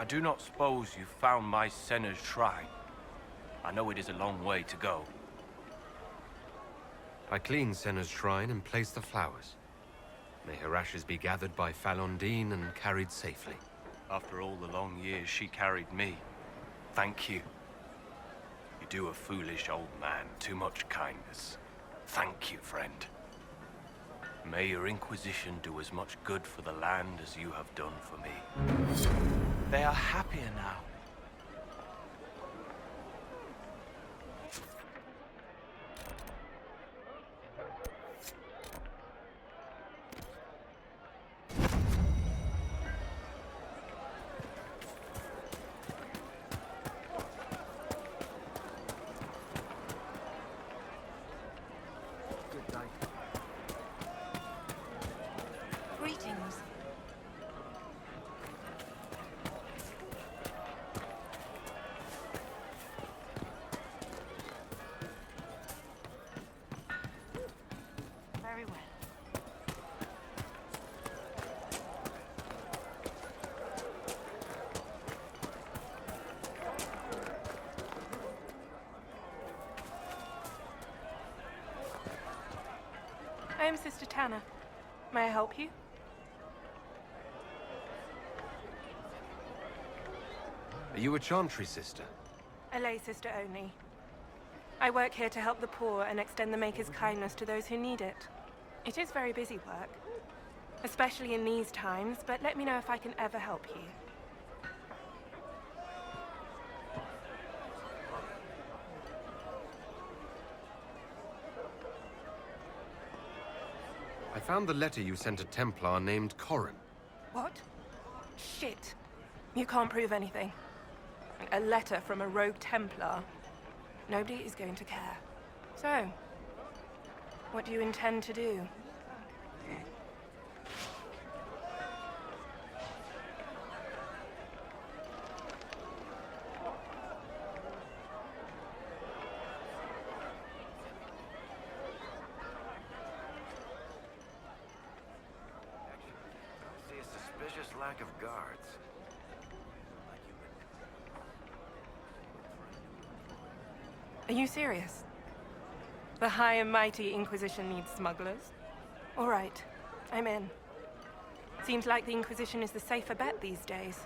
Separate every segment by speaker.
Speaker 1: do not suppose you found my Senna's shrine. I know it is a long way to go.
Speaker 2: I cleaned Senna's shrine and placed the flowers. May her ashes be gathered by Falondine and carried safely.
Speaker 1: After all the long years she carried me, thank you. You do a foolish old man too much kindness. Thank you, friend. May your Inquisition do as much good for the land as you have done for me.
Speaker 3: They are happier now.
Speaker 4: Greetings. Very well.
Speaker 5: I am Sister Tanner. May I help you?
Speaker 2: Are you a Chantry sister?
Speaker 5: A lay sister only. I work here to help the poor and extend the Maker's kindness to those who need it. It is very busy work, especially in these times, but let me know if I can ever help you.
Speaker 2: I found the letter you sent a Templar named Corrin.
Speaker 5: What? Shit. You can't prove anything. A letter from a rogue Templar. Nobody is going to care. So, what do you intend to do?
Speaker 6: See a suspicious lack of guards.
Speaker 5: Are you serious? The high and mighty Inquisition needs smugglers? All right, I'm in. Seems like the Inquisition is the safer bet these days.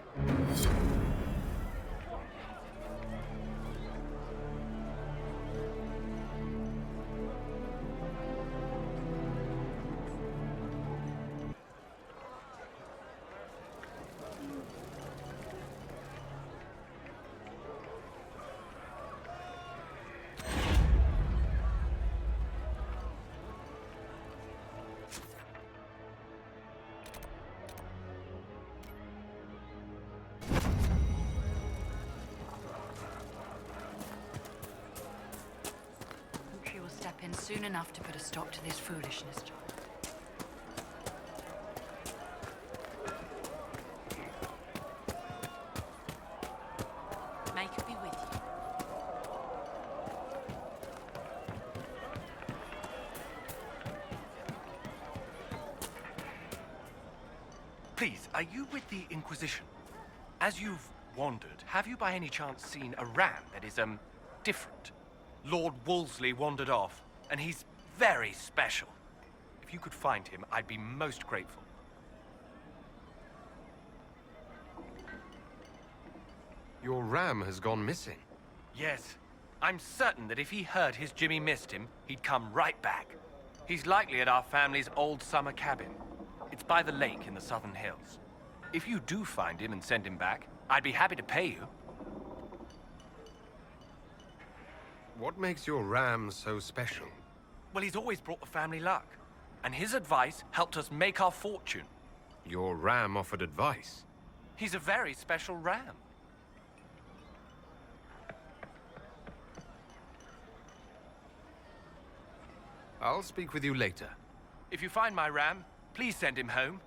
Speaker 4: She will step in soon enough to put a stop to this foolishness. Make her be with you.
Speaker 1: Please, are you with the Inquisition? As you've wandered, have you by any chance seen a ram that is, different? Lord Wolseley wandered off, and he's very special. If you could find him, I'd be most grateful.
Speaker 2: Your ram has gone missing.
Speaker 1: Yes. I'm certain that if he heard his Jimmy missed him, he'd come right back. He's likely at our family's old summer cabin. It's by the lake in the southern hills. If you do find him and send him back, I'd be happy to pay you.
Speaker 2: What makes your ram so special?
Speaker 1: Well, he's always brought the family luck. And his advice helped us make our fortune.
Speaker 2: Your ram offered advice.
Speaker 1: He's a very special ram.
Speaker 2: I'll speak with you later.
Speaker 1: If you find my ram, please send him home.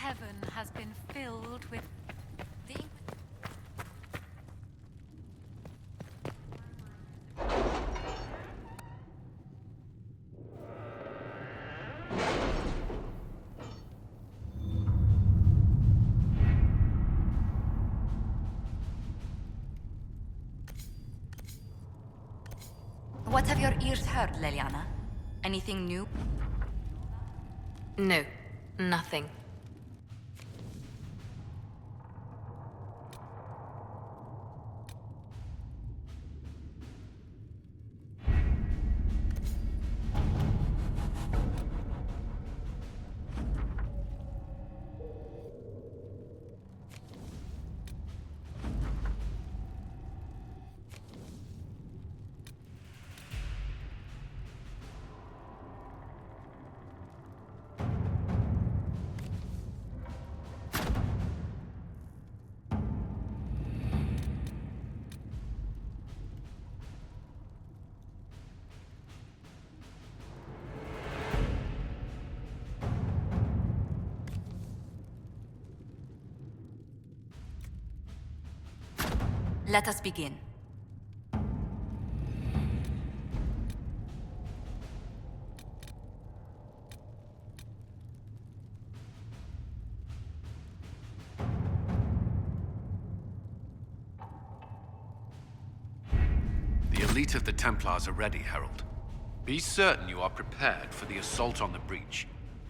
Speaker 4: heaven has been filled with the What have your ears heard, Leliana? Anything new?
Speaker 7: No, nothing.
Speaker 4: Let us begin.
Speaker 8: The elite of the Templars are ready, Herald. Be certain you are prepared for the assault on the breach.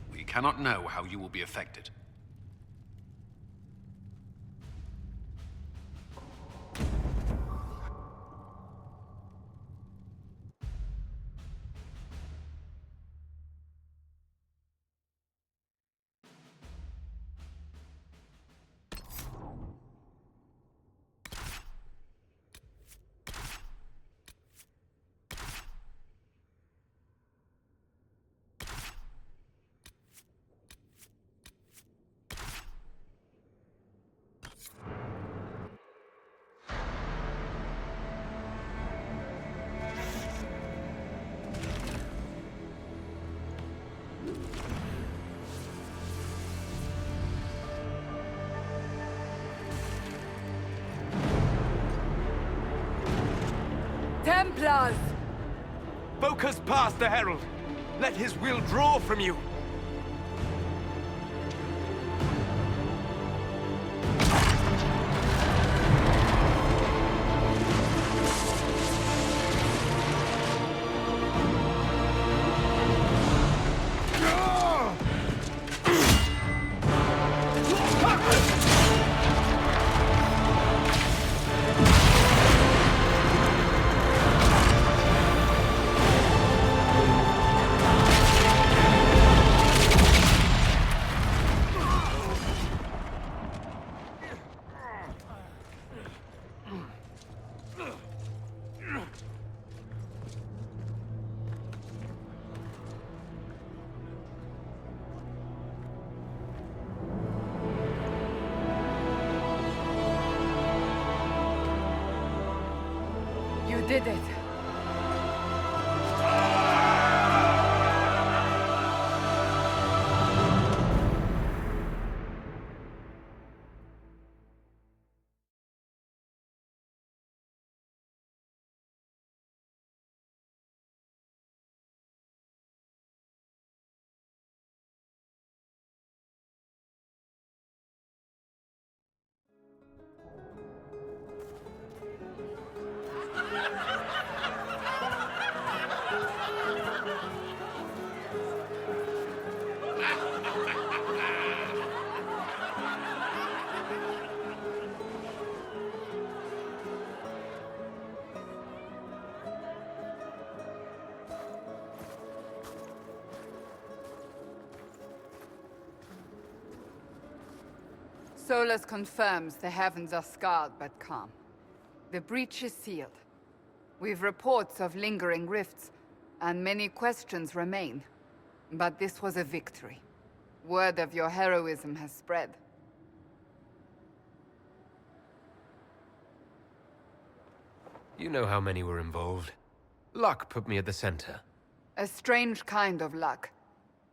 Speaker 8: We cannot know how you will be affected.
Speaker 9: Templars!
Speaker 1: Focus past the Herald. Let his will draw from you.
Speaker 9: You did it. Solus confirms the heavens are scarred but calm. The breach is sealed. We've reports of lingering rifts, and many questions remain. But this was a victory. Word of your heroism has spread.
Speaker 2: You know how many were involved. Luck put me at the center.
Speaker 9: A strange kind of luck.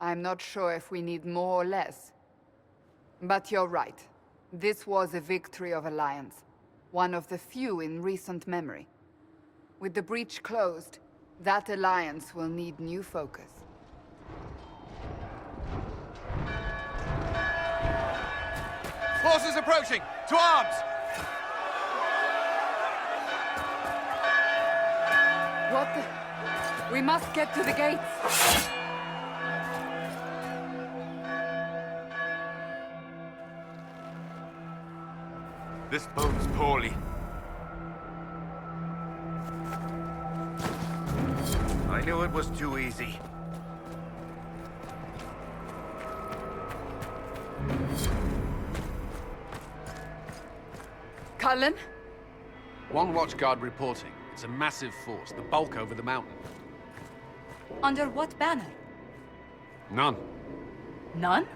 Speaker 9: I'm not sure if we need more or less. But you're right. This was a victory of Alliance. One of the few in recent memory. With the breach closed, that Alliance will need new focus.
Speaker 8: Forces approaching! To arms!
Speaker 9: What the... We must get to the gates!
Speaker 1: This bodes poorly.
Speaker 6: I knew it was too easy.
Speaker 9: Cullen?
Speaker 8: One watchguard reporting. It's a massive force, the bulk over the mountain.
Speaker 4: Under what banner?
Speaker 8: None.
Speaker 4: None?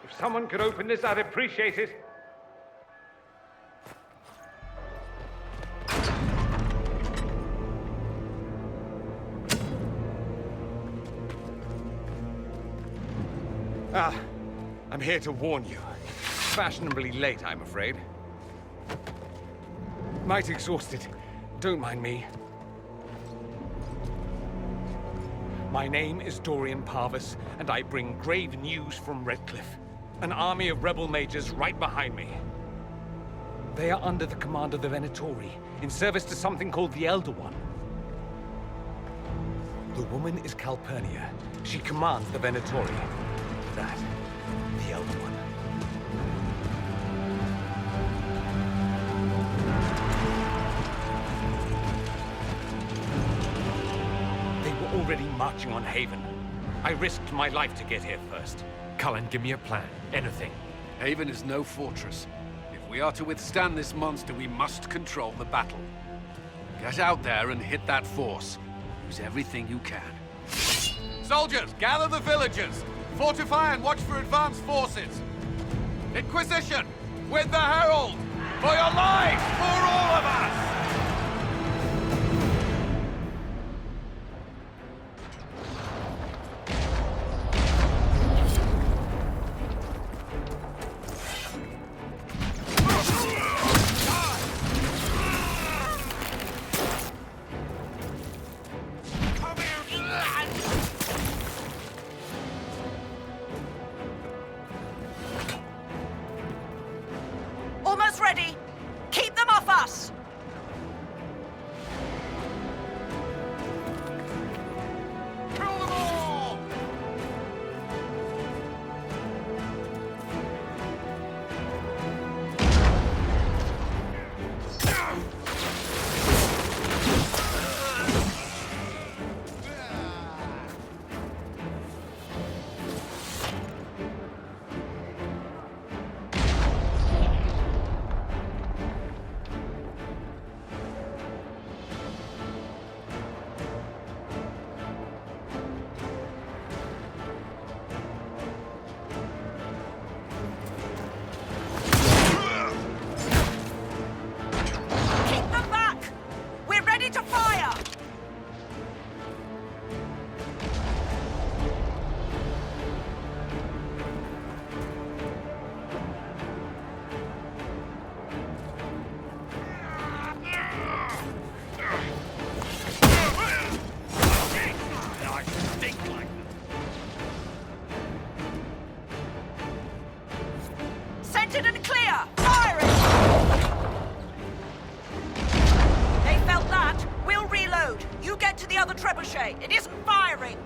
Speaker 7: If someone could open this, I'd appreciate it. I'm here to warn you. Fashionably late, I'm afraid. Might exhausted. Don't mind me. My name is Dorian Parvis, and I bring grave news from Redcliffe. An army of rebel mages right behind me. They are under the command of the Venatori, in service to something called the Elder One. The woman is Calpurnia. She commands the Venatori. That, the Elder One. They were already marching on Haven. I risked my life to get here first.
Speaker 2: Cullen, give me a plan. Anything.
Speaker 8: Haven is no fortress. If we are to withstand this monster, we must control the battle. Get out there and hit that force. Use everything you can. Soldiers, gather the villagers! Fortify and watch for advanced forces! Inquisition! With the Herald! For your lives! For all of us!
Speaker 4: Almost ready. Keep them off us.
Speaker 8: Kill them all!
Speaker 4: Keep them back. We're ready to fire.
Speaker 8: I stink like
Speaker 4: Centered and clear. Firing. They felt that. We'll reload. You get to the other trebuchet. It isn't firing.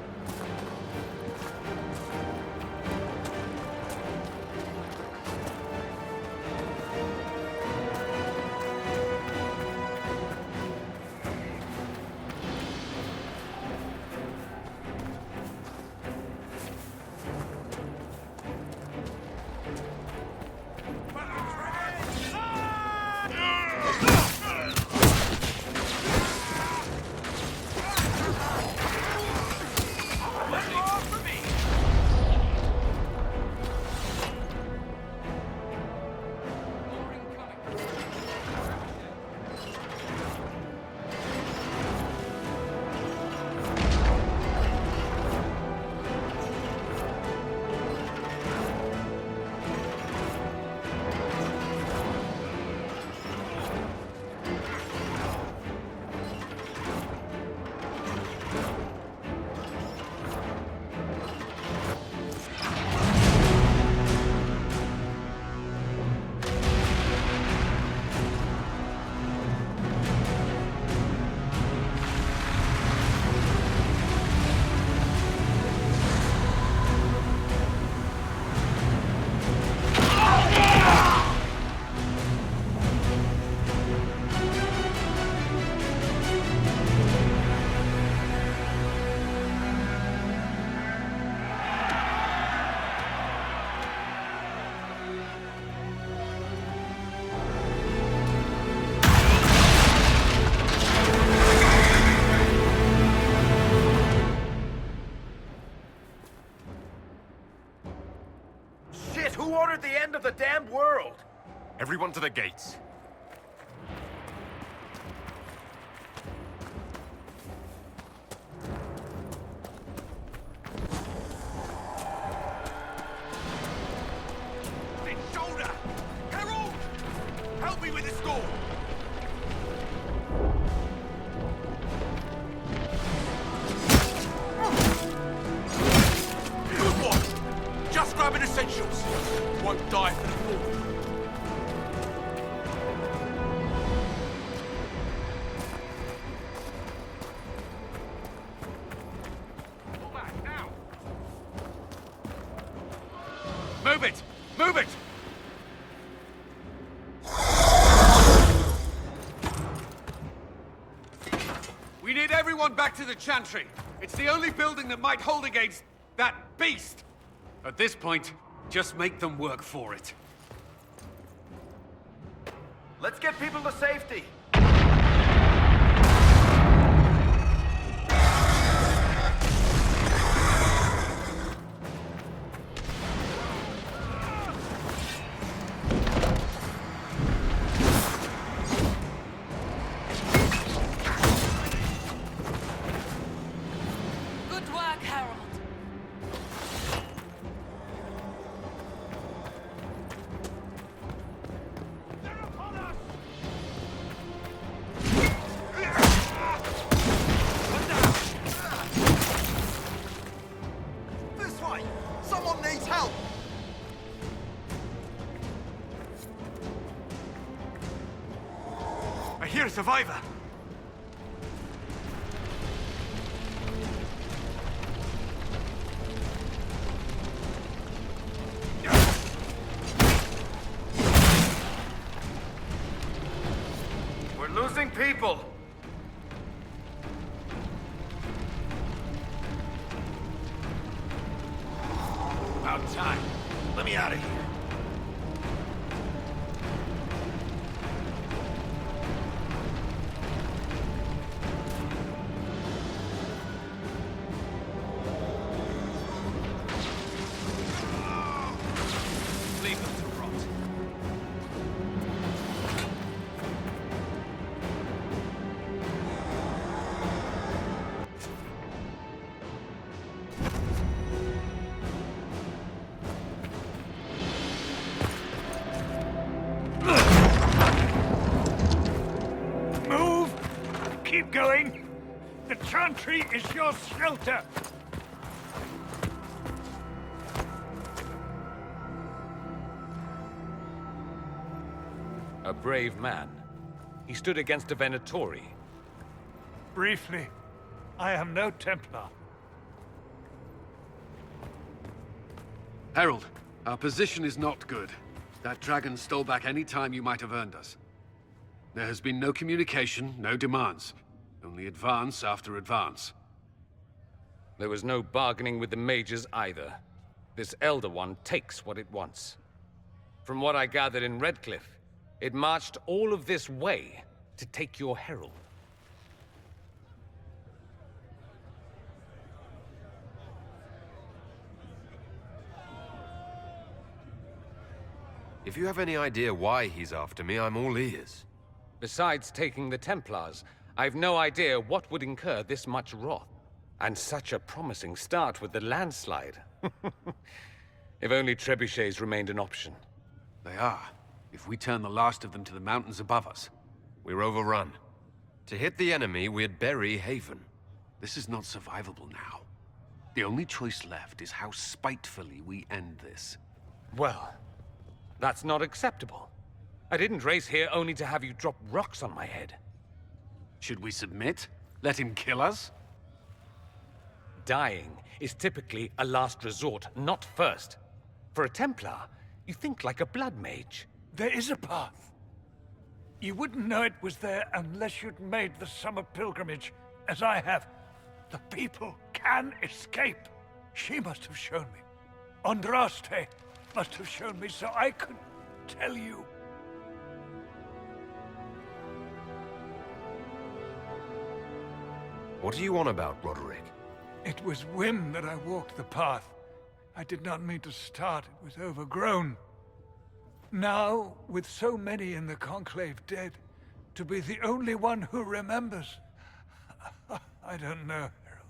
Speaker 6: damn world!
Speaker 2: Everyone to the gates.
Speaker 6: Big shoulder! Harold! Help me with this door! Good one! Just grabbing essentials. Won't die for the fall.
Speaker 8: Move it! Move it! We need everyone back to the Chantry. It's the only building that might hold against that beast. At this point, just make them work for it.
Speaker 6: Let's get people to safety.
Speaker 4: Good work, Harold.
Speaker 6: This way! Someone needs help! I hear a survivor! We're losing people! About time. Let me out of here. Leave them to rot.
Speaker 10: Move! Keep going! The Chantry is your shelter!
Speaker 7: A brave man. He stood against a Venatori.
Speaker 10: Briefly, I am no Templar.
Speaker 8: Herald, our position is not good. That dragon stole back any time you might have earned us. There has been no communication, no demands. Only advance after advance.
Speaker 7: There was no bargaining with the mages either. This Elder One takes what it wants. From what I gathered in Redcliffe, it marched all of this way to take your herald.
Speaker 2: If you have any idea why he's after me, I'm all ears.
Speaker 7: Besides taking the Templars, I've no idea what would incur this much wrath. And such a promising start with the landslide. If only trebuchets remained an option.
Speaker 8: They are. If we turn the last of them to the mountains above us.
Speaker 2: We're overrun. To hit the enemy, we'd bury Haven.
Speaker 8: This is not survivable now. The only choice left is how spitefully we end this.
Speaker 7: Well, that's not acceptable. I didn't race here only to have you drop rocks on my head.
Speaker 8: Should we submit? Let him kill us?
Speaker 7: Dying is typically a last resort, not first. For a Templar, you think like a blood mage.
Speaker 10: There is a path. You wouldn't know it was there unless you'd made the summer pilgrimage, as I have. The people can escape. She must have shown me. Andraste must have shown me so I could tell you.
Speaker 2: What do you on about, Roderick?
Speaker 10: It was whim that I walked the path. I did not mean to start. It was overgrown. Now, with so many in the Conclave dead, to be the only one who remembers... I don't know, Herald.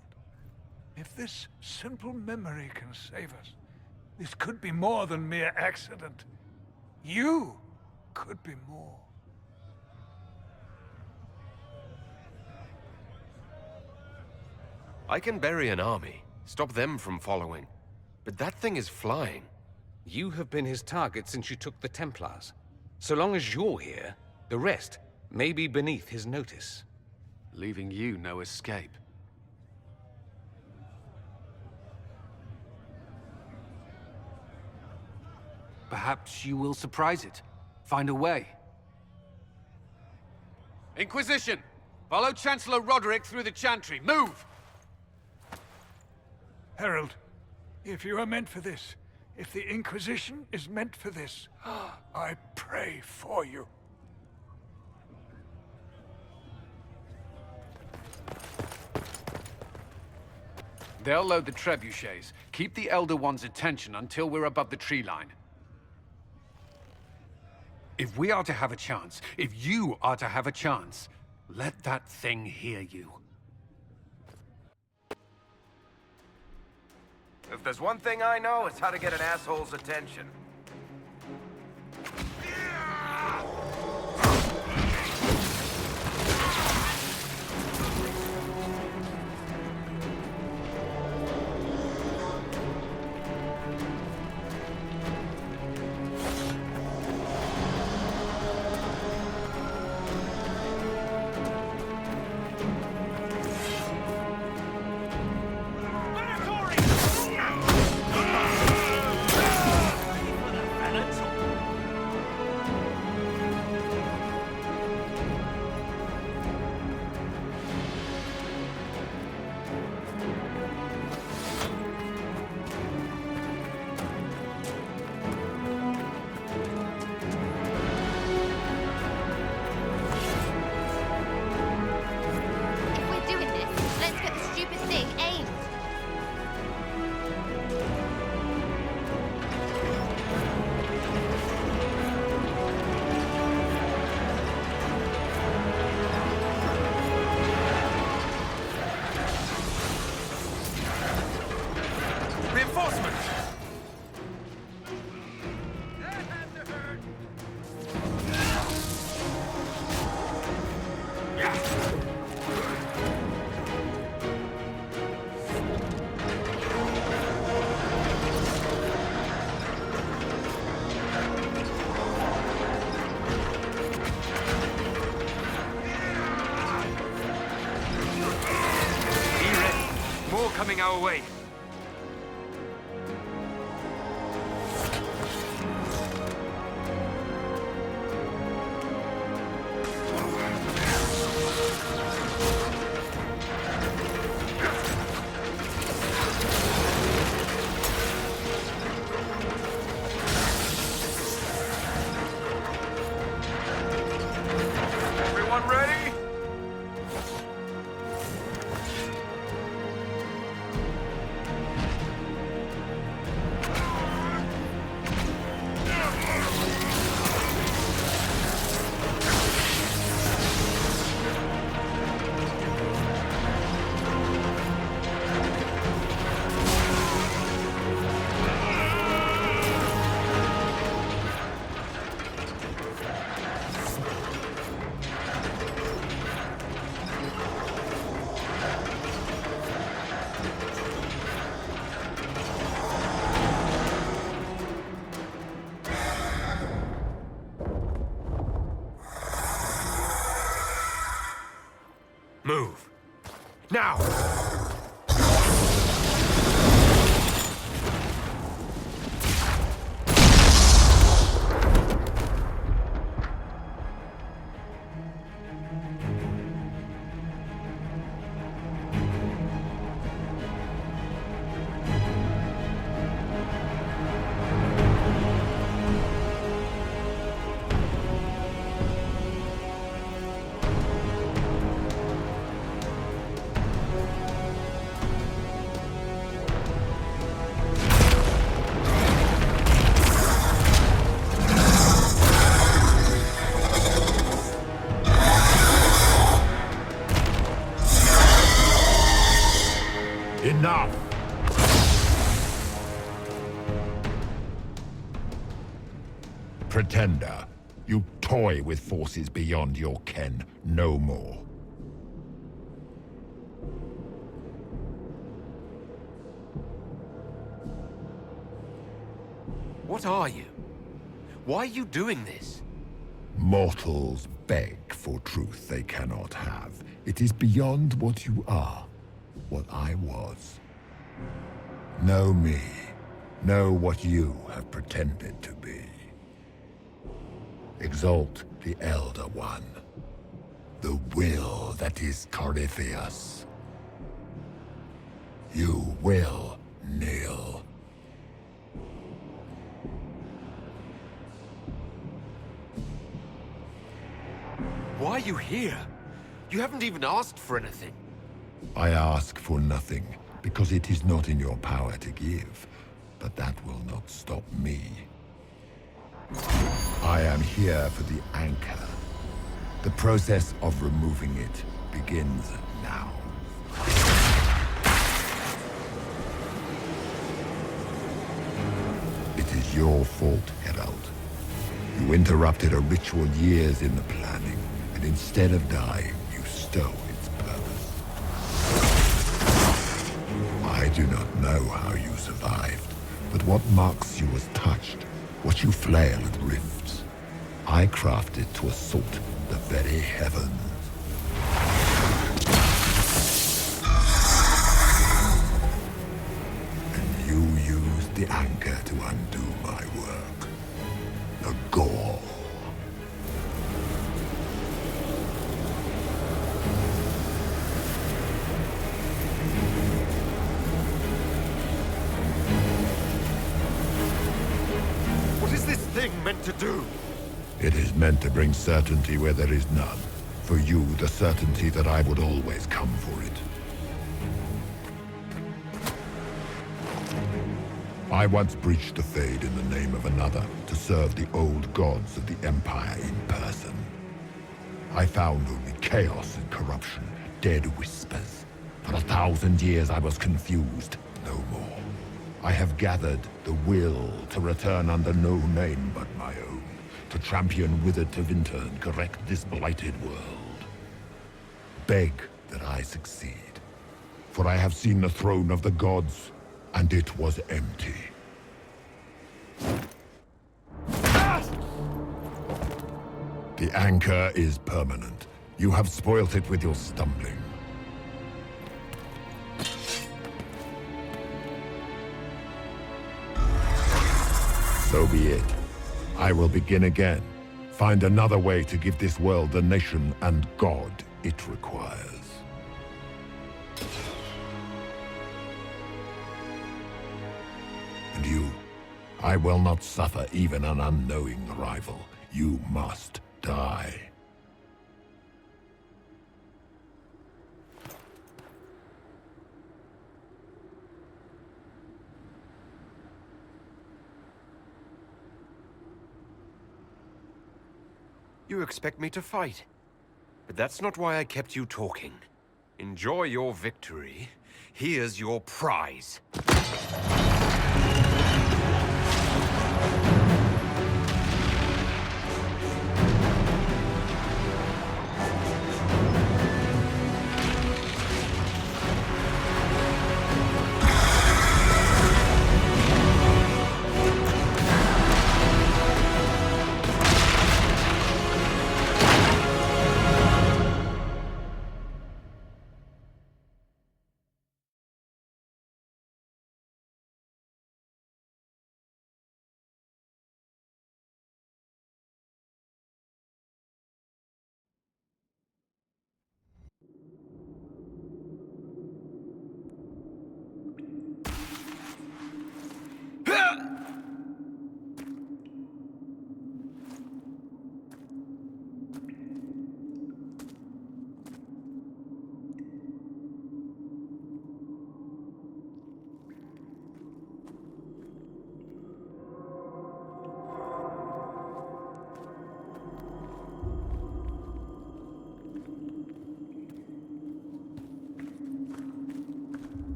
Speaker 10: If this simple memory can save us, this could be more than mere accident. You could be more.
Speaker 2: I can bury an army, stop them from following. But that thing is flying.
Speaker 7: You have been his target since you took the Templars. So long as you're here, the rest may be beneath his notice.
Speaker 8: Leaving you no escape. Perhaps you will surprise it. Find a way. Inquisition! Follow Chancellor Roderick through the Chantry. Move!
Speaker 10: Herald, if you are meant for this, if the Inquisition is meant for this, I pray for you.
Speaker 8: They'll load the trebuchets. Keep the Elder One's attention until we're above the tree line. If we are to have a chance, if you are to have a chance, let that thing hear you.
Speaker 1: If there's one thing I know, it's how to get an asshole's attention. Coming our way. Everyone ready?
Speaker 2: Move. Now!
Speaker 11: Enough! Pretender, you toy with forces beyond your ken. No more.
Speaker 2: What are you? Why are you doing this?
Speaker 11: Mortals beg for truth they cannot have. It is beyond what you are, what I was. Know me. Know what you have pretended to be. Exalt the Elder One. The will that is Corypheus. You will kneel.
Speaker 2: Why are you here? You haven't even asked for anything.
Speaker 11: I ask for nothing, because it is not in your power to give. But that will not stop me. I am here for the anchor. The process of removing it begins now. It is your fault, Herald. You interrupted a ritual years in the planning, and instead of dying, you stole its purpose. I do not know how you survived, but what marks you as touched, what you flail at rifts, I crafted to assault the very heavens. And you used the anchor to undo my work. The gall.
Speaker 2: What is this thing meant to do?
Speaker 11: It is meant to bring certainty where there is none. For you, the certainty that I would always come for it. I once breached the Fade in the name of another to serve the old gods of the Empire in person. I found only chaos and corruption, dead whispers. For 1,000 years I was confused, no more. I have gathered the will to return under no name but my own, to champion withered to winter and correct this blighted world. Beg that I succeed, for I have seen the throne of the gods, and it was empty. The anchor is permanent. You have spoilt it with your stumbling. So be it. I will begin again. Find another way to give this world the nation and God it requires. And you, I will not suffer even an unknowing rival. You must die.
Speaker 2: You expect me to fight. But that's not why I kept you talking. Enjoy your victory. Here's your prize.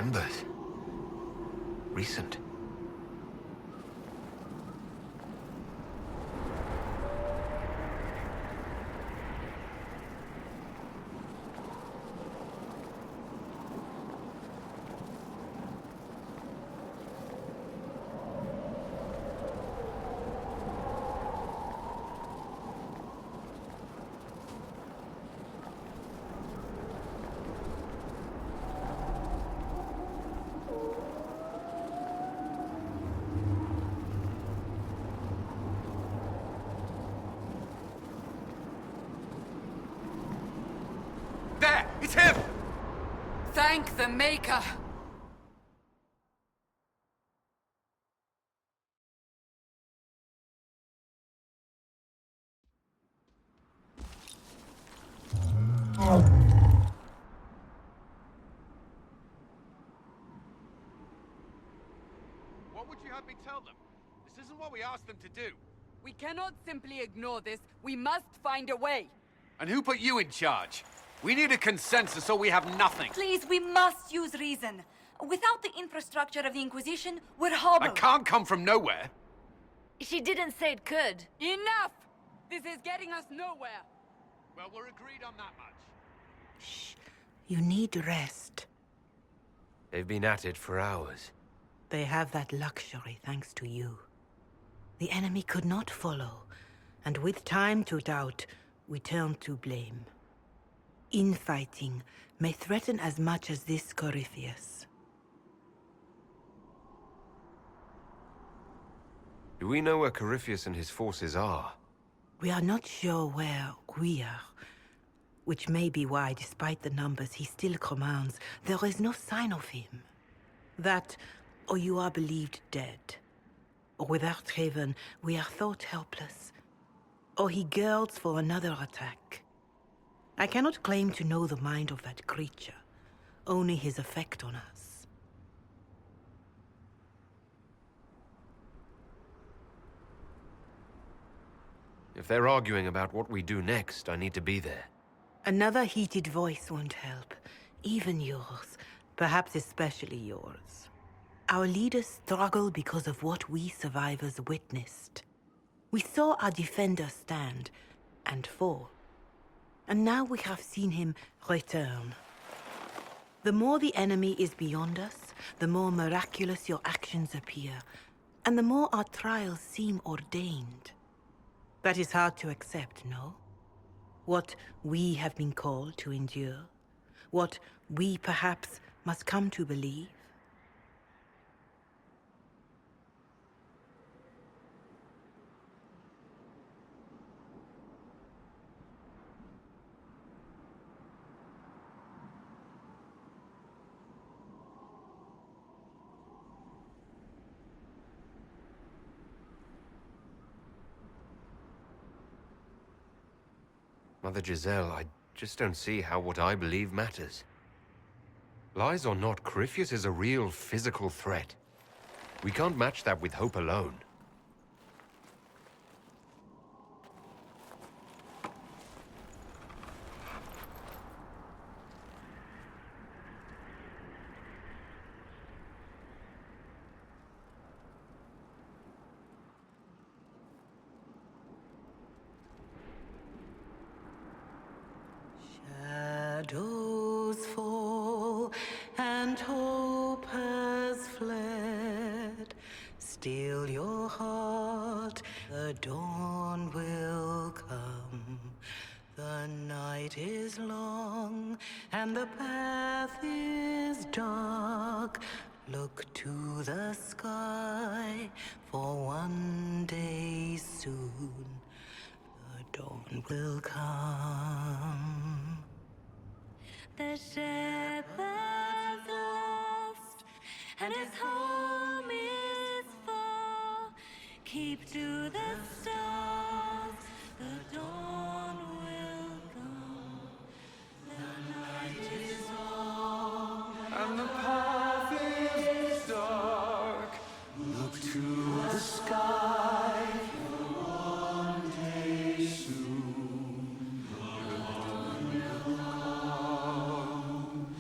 Speaker 2: Embers. Recent.
Speaker 8: There! It's him!
Speaker 9: Thank the Maker!
Speaker 8: What would you have me tell them? This isn't what we asked them to do.
Speaker 9: We cannot simply ignore this. We must find a way.
Speaker 8: And who put you in charge? We need a consensus or we have nothing.
Speaker 12: Please, we must use reason. Without the infrastructure of the Inquisition, we're hobbled.
Speaker 8: I can't come from nowhere.
Speaker 12: She didn't say it could.
Speaker 9: Enough! This is getting us nowhere.
Speaker 8: Well, we're agreed on that much.
Speaker 13: Shh. You need rest.
Speaker 2: They've been at it for hours.
Speaker 13: They have that luxury thanks to you. The enemy could not follow, and with time to doubt, we turn to blame. Infighting may threaten as much as this Corypheus.
Speaker 2: Do we know where Corypheus and his forces are?
Speaker 13: We are not sure where we are, which may be why, despite the numbers he still commands, there is no sign of him. That, or you are believed dead. Or without Raven, we are thought helpless. Or he girds for another attack. I cannot claim to know the mind of that creature, only his effect on us.
Speaker 2: If they're arguing about what we do next, I need to be there.
Speaker 13: Another heated voice won't help. Even yours. Perhaps especially yours. Our leaders struggle because of what we survivors witnessed. We saw our defender stand and fall. And now we have seen him return. The more the enemy is beyond us, the more miraculous your actions appear, and the more our trials seem ordained. That is hard to accept, no? What we have been called to endure, what we perhaps must come to believe.
Speaker 2: Mother Giselle, I just don't see how what I believe matters. Lies or not, Corypheus is a real physical threat. We can't match that with hope alone.
Speaker 13: Shadows fall and hope has fled. Still your heart, the dawn will come. The night is long and the path is dark. Look to the sky, for one day soon the dawn will come.
Speaker 12: The shepherd's lost, and his home is far. Keep to the stars, the dawn will come. The night is long,
Speaker 6: And the path is dark. Look to the sky. For one day soon, the dawn will come.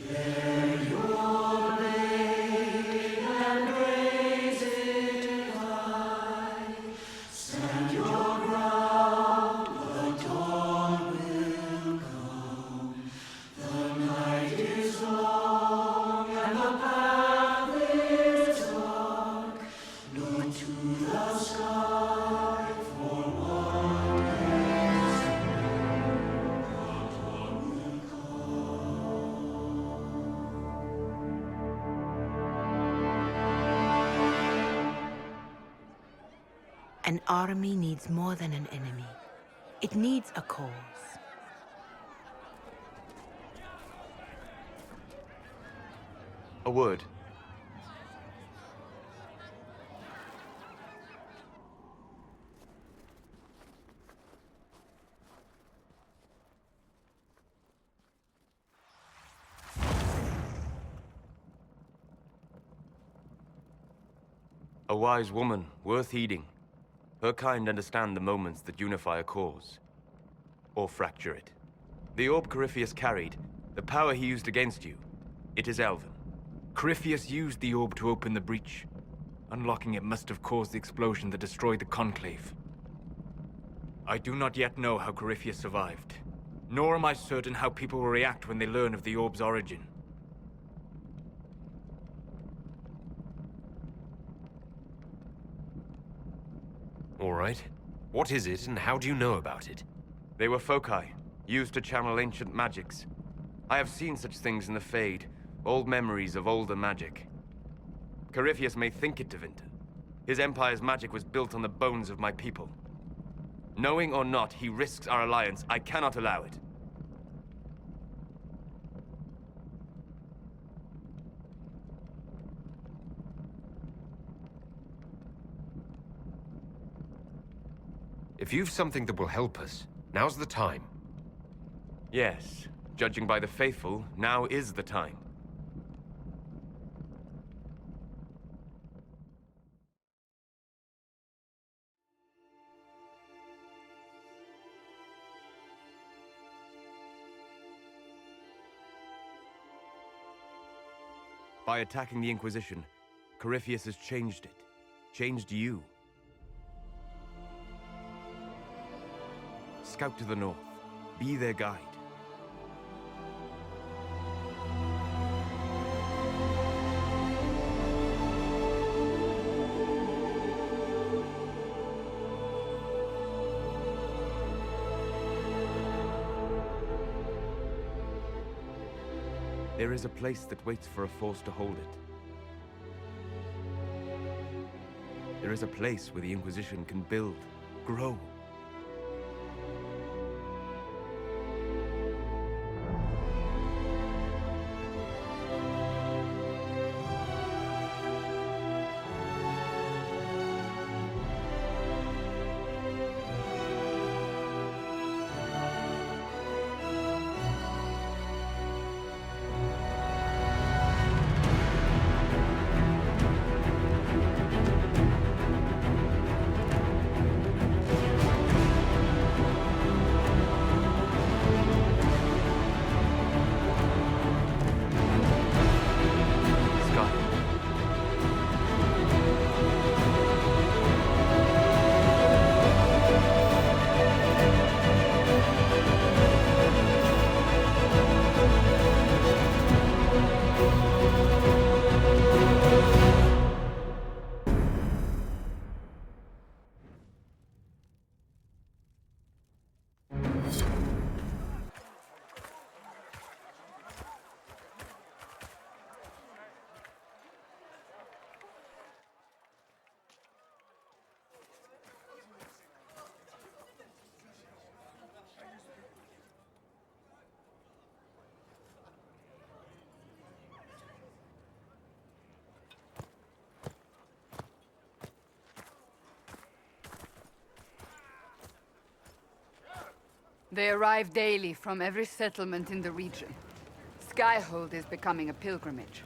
Speaker 6: There your
Speaker 13: An army needs more than an enemy. It needs a cause.
Speaker 1: A word. A wise woman, worth heeding. Her kind understand the moments that unify a cause. Or fracture it. The orb Corypheus carried, the power he used against you, it is Elven.
Speaker 14: Corypheus used the orb to open the breach. Unlocking it must have caused the explosion that destroyed the Conclave. I do not yet know how Corypheus survived, nor am I certain how people will react when they learn of the orb's origin.
Speaker 2: All right. What is it, and how do you know about it?
Speaker 1: They were foci, used to channel ancient magics. I have seen such things in the Fade, old memories of older magic. Corypheus may think it Tevinter. His empire's magic was built on the bones of my people. Knowing or not, he risks our alliance. I cannot allow it.
Speaker 2: If you've something that will help us, now's the time.
Speaker 1: Yes. Judging by the faithful, now is the time. By attacking the Inquisition, Corypheus has changed it. Changed you. Scout to the north. Be their guide. There is a place that waits for a force to hold it. There is a place where the Inquisition can build, grow.
Speaker 9: They arrive daily from every settlement in the region. Skyhold is becoming a pilgrimage.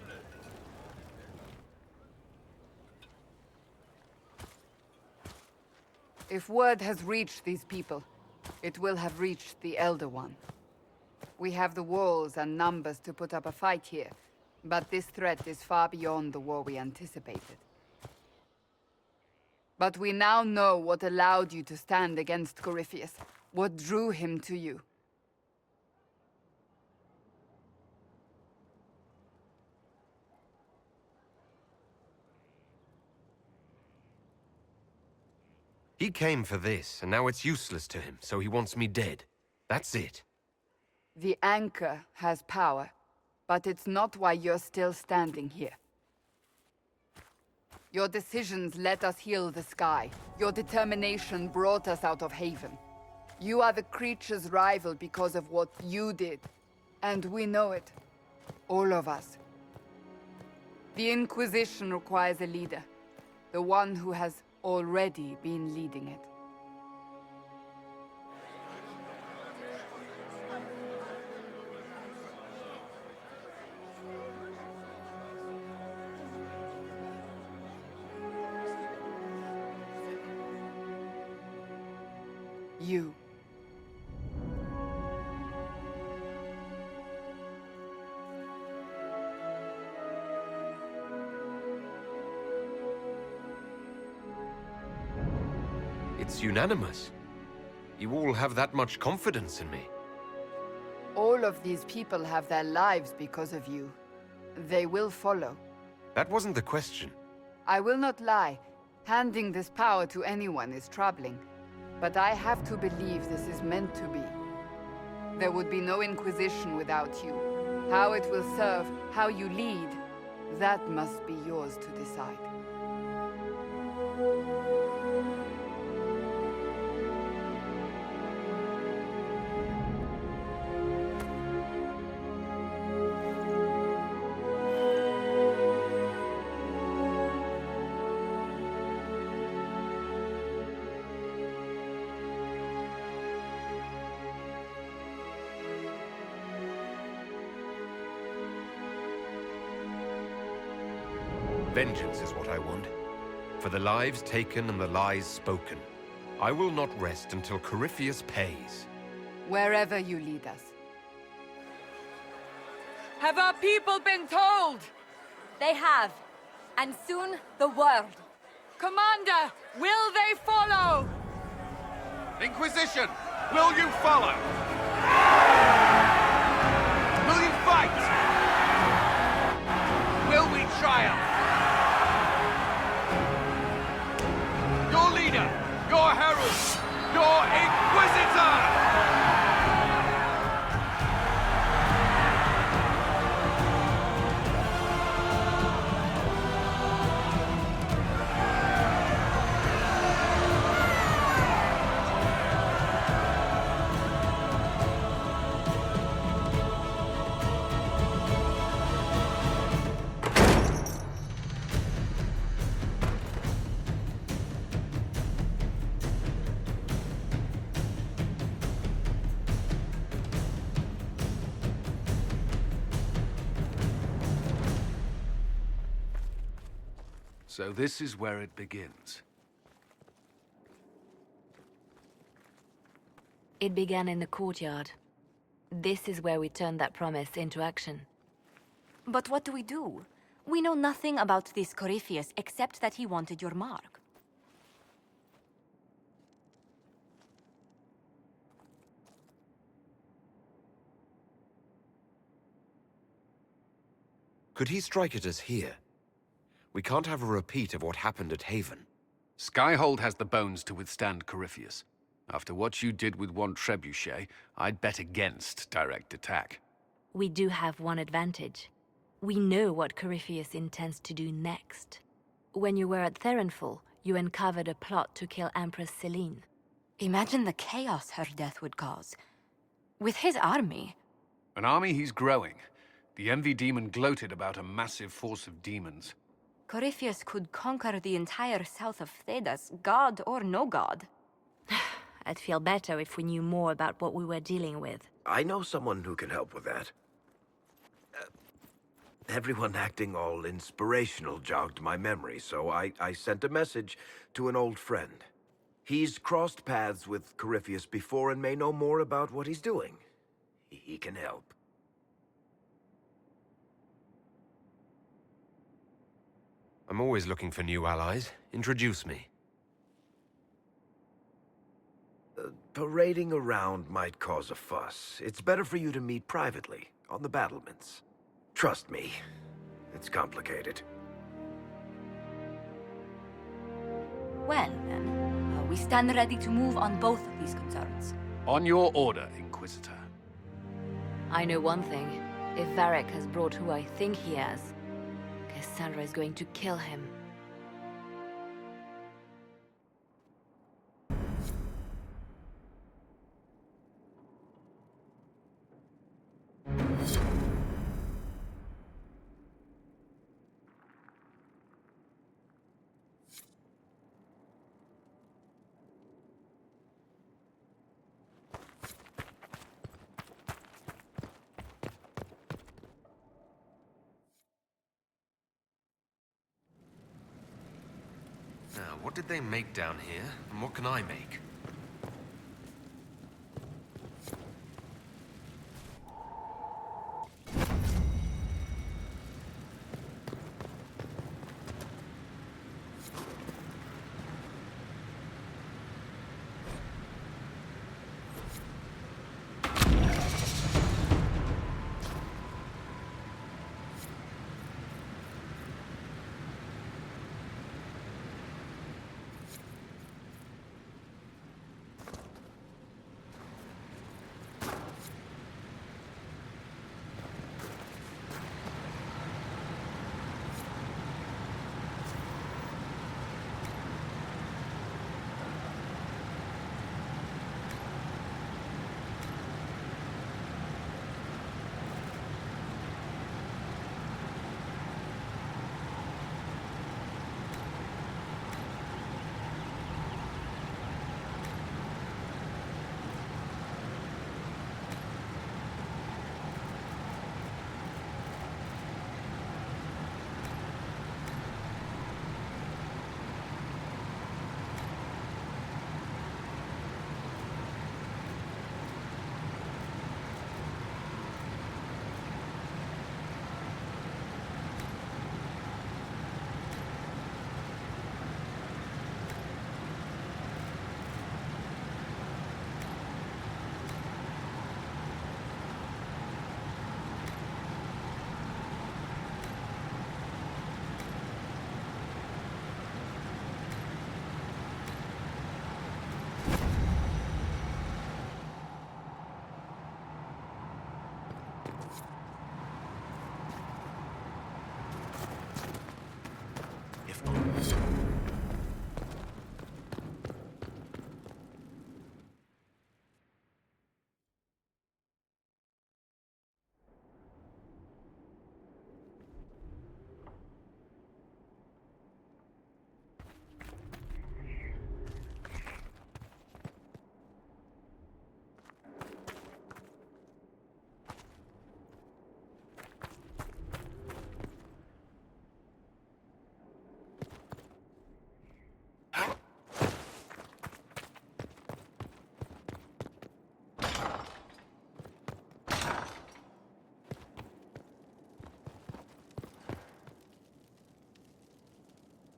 Speaker 9: If word has reached these people, it will have reached the Elder One. We have the walls and numbers to put up a fight here, but this threat is far beyond the war we anticipated. But we now know what allowed you to stand against Corypheus. What drew him to you?
Speaker 2: He came for this, and now it's useless to him, so he wants me dead. That's it.
Speaker 9: The Anchor has power, but it's not why you're still standing here. Your decisions let us heal the sky. Your determination brought us out of Haven. You are the creature's rival because of what you did. And we know it. All of us. The Inquisition requires a leader. The one who has already been leading it. You.
Speaker 2: It's unanimous. You all have that much confidence in me.
Speaker 9: All of these people have their lives because of you. They will follow.
Speaker 2: That wasn't the question.
Speaker 9: I will not lie. Handing this power to anyone is troubling. But I have to believe this is meant to be. There would be no Inquisition without you. How it will serve, how you lead, that must be yours to decide.
Speaker 2: Vengeance is what I want. For the lives taken and the lies spoken. I will not rest until Corypheus pays.
Speaker 9: Wherever you lead us.
Speaker 4: Have our people been told?
Speaker 12: They have. And soon, the world.
Speaker 4: Commander, will they follow?
Speaker 8: Inquisition, will you follow? Will you fight? Will we triumph? Your leader, your herald, your Inquisitor! So this is where it begins.
Speaker 15: It began in the courtyard. This is where we turned that promise into action.
Speaker 12: But what do? We know nothing about this Corypheus except that he wanted your mark.
Speaker 2: Could he strike at us here? We can't have a repeat of what happened at Haven.
Speaker 8: Skyhold has the bones to withstand Corypheus. After what you did with one trebuchet, I'd bet against direct attack.
Speaker 15: We do have one advantage. We know what Corypheus intends to do next. When you were at Therenfall, you uncovered a plot to kill Empress Celine.
Speaker 12: Imagine the chaos her death would cause. With his army.
Speaker 8: An army he's growing. The Envy Demon gloated about a massive force of demons.
Speaker 12: Corypheus could conquer the entire south of Thedas, god or no god.
Speaker 15: I'd feel better if we knew more about what we were dealing with.
Speaker 16: I know someone who can help with that. Everyone acting all inspirational jogged my memory, so I sent a message to an old friend. He's crossed paths with Corypheus before and may know more about what he's doing. He can help.
Speaker 2: I'm always looking for new allies. Introduce me.
Speaker 16: Parading around might cause a fuss. It's better for you to meet privately, on the battlements. Trust me, it's complicated.
Speaker 12: Well, then, we stand ready to move on both of these concerns.
Speaker 8: On your order, Inquisitor.
Speaker 15: I know one thing. If Varric has brought who I think he has, Cassandra is going to kill him.
Speaker 2: Now, what did they make down here, and what can I make?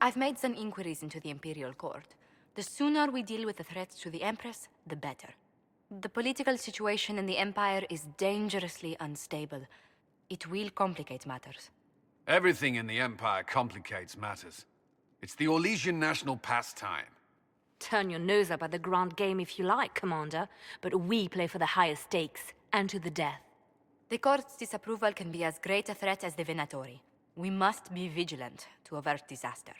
Speaker 12: I've made some inquiries into the Imperial Court. The sooner we deal with the threats to the Empress, the better. The political situation in the Empire is dangerously unstable. It will complicate matters.
Speaker 8: Everything in the Empire complicates matters. It's the Orlesian national pastime.
Speaker 15: Turn your nose up at the grand game if you like, Commander, but we play for the higher stakes, and to the death.
Speaker 12: The Court's disapproval can be as great a threat as the Venatori. We must be vigilant to avert disaster.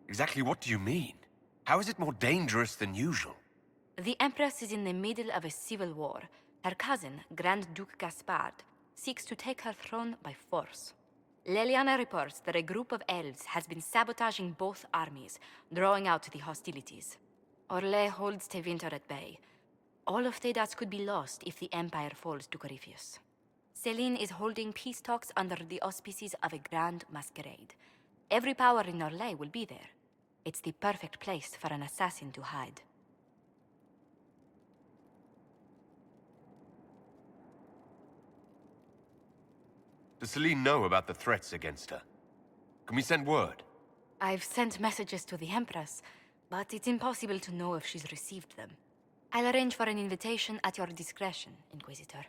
Speaker 2: Exactly what do you mean? How is it more dangerous than usual?
Speaker 12: The Empress is in the middle of a civil war. Her cousin, Grand Duke Gaspard, seeks to take her throne by force. Leliana reports that a group of elves has been sabotaging both armies, drawing out the hostilities. Orlais holds Tevinter at bay. All of Thedas could be lost if the Empire falls to Corypheus. Celine is holding peace talks under the auspices of a grand masquerade. Every power in Orlais will be there. It's the perfect place for an assassin to hide.
Speaker 2: Does Celine know about the threats against her? Can we send word?
Speaker 12: I've sent messages to the Empress, but it's impossible to know if she's received them. I'll arrange for an invitation at your discretion, Inquisitor.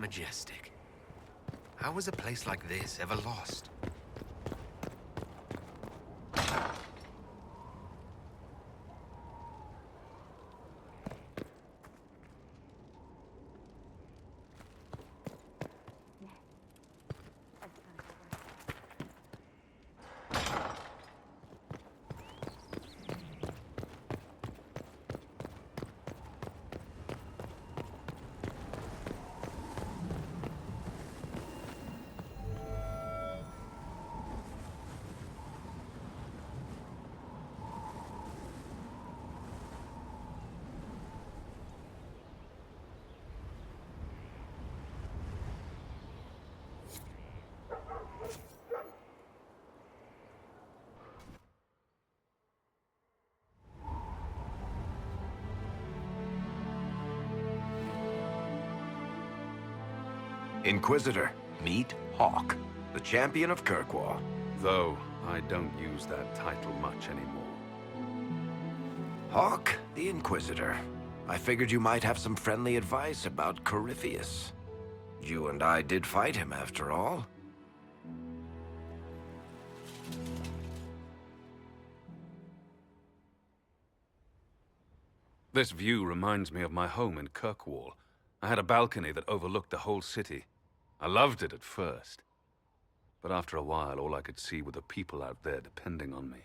Speaker 2: majestic. How was a place like this ever lost?
Speaker 16: Inquisitor, meet Hawk, the champion of Kirkwall.
Speaker 8: Though I don't use that title much anymore.
Speaker 16: Hawk, the Inquisitor. I figured you might have some friendly advice about Corypheus. You and I did fight him, after all.
Speaker 8: This view reminds me of my home in Kirkwall. I had a balcony that overlooked the whole city. I loved it at first. But after a while, all I could see were the people out there depending on me.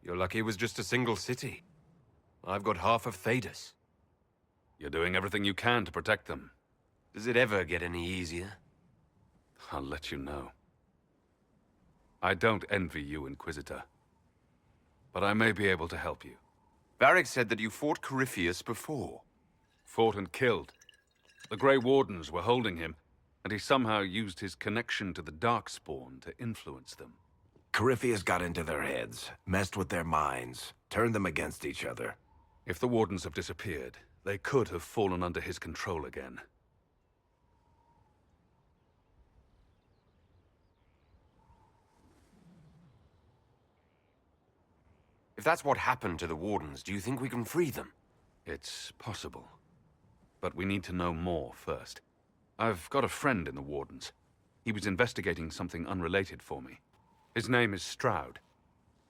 Speaker 2: You're lucky it was just a single city. I've got half of Thedas.
Speaker 8: You're doing everything you can to protect them.
Speaker 2: Does it ever get any easier?
Speaker 8: I'll let you know. I don't envy you, Inquisitor. But I may be able to help you.
Speaker 2: Varric said that you fought Corypheus before.
Speaker 8: Fought and killed. The Grey Wardens were holding him, and he somehow used his connection to the Darkspawn to influence them.
Speaker 16: Corypheus got into their heads, messed with their minds, turned them against each other.
Speaker 8: If the Wardens have disappeared, they could have fallen under his control again.
Speaker 2: If that's what happened to the Wardens, do you think we can free them?
Speaker 8: It's possible. But we need to know more first. I've got a friend in the Wardens. He was investigating something unrelated for me. His name is Stroud.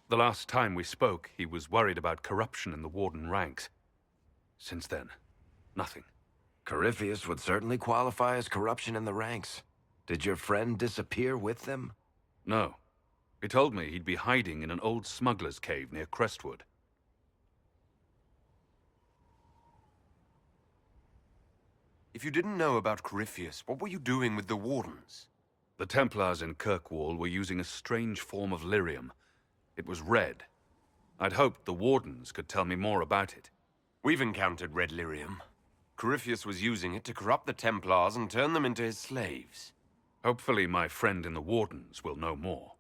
Speaker 8: The last time we spoke, he was worried about corruption in the Warden ranks. Since then, nothing.
Speaker 16: Corypheus would certainly qualify as corruption in the ranks. Did your friend disappear with them?
Speaker 8: No. He told me he'd be hiding in an old smuggler's cave near Crestwood.
Speaker 2: If you didn't know about Corypheus, what were you doing with the Wardens?
Speaker 8: The Templars in Kirkwall were using a strange form of lyrium. It was red. I'd hoped the Wardens could tell me more about it.
Speaker 2: We've encountered red lyrium. Corypheus was using it to corrupt the Templars and turn them into his slaves.
Speaker 8: Hopefully my friend in the Wardens will know more.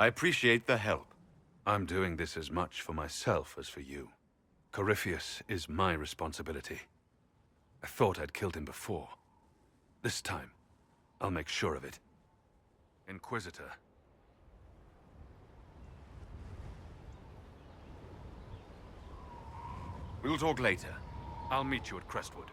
Speaker 2: I appreciate the help.
Speaker 8: I'm doing this as much for myself as for you. Corypheus is my responsibility. I thought I'd killed him before. This time, I'll make sure of it. Inquisitor.
Speaker 2: We'll talk later.
Speaker 8: I'll meet you at Crestwood.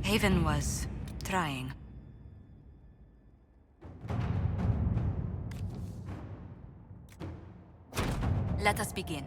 Speaker 12: Haven was trying. Let us begin.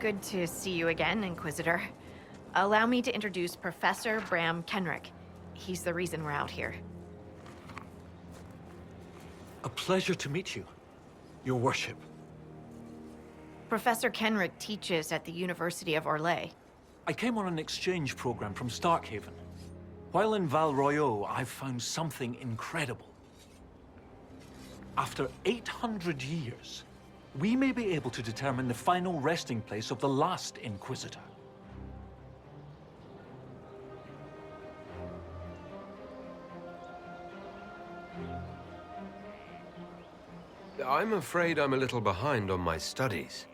Speaker 17: Good to see you again, Inquisitor. Allow me to introduce Professor Bram Kenrick. He's the reason we're out here.
Speaker 10: A pleasure to meet you, Your Worship.
Speaker 17: Professor Kenrick teaches at the University of Orlais.
Speaker 10: I came on an exchange program from Starkhaven. While in Val Royeaux, I've found something incredible. After 800 years, we may be able to determine the final resting place of the last Inquisitor.
Speaker 2: I'm afraid I'm a little behind on my studies.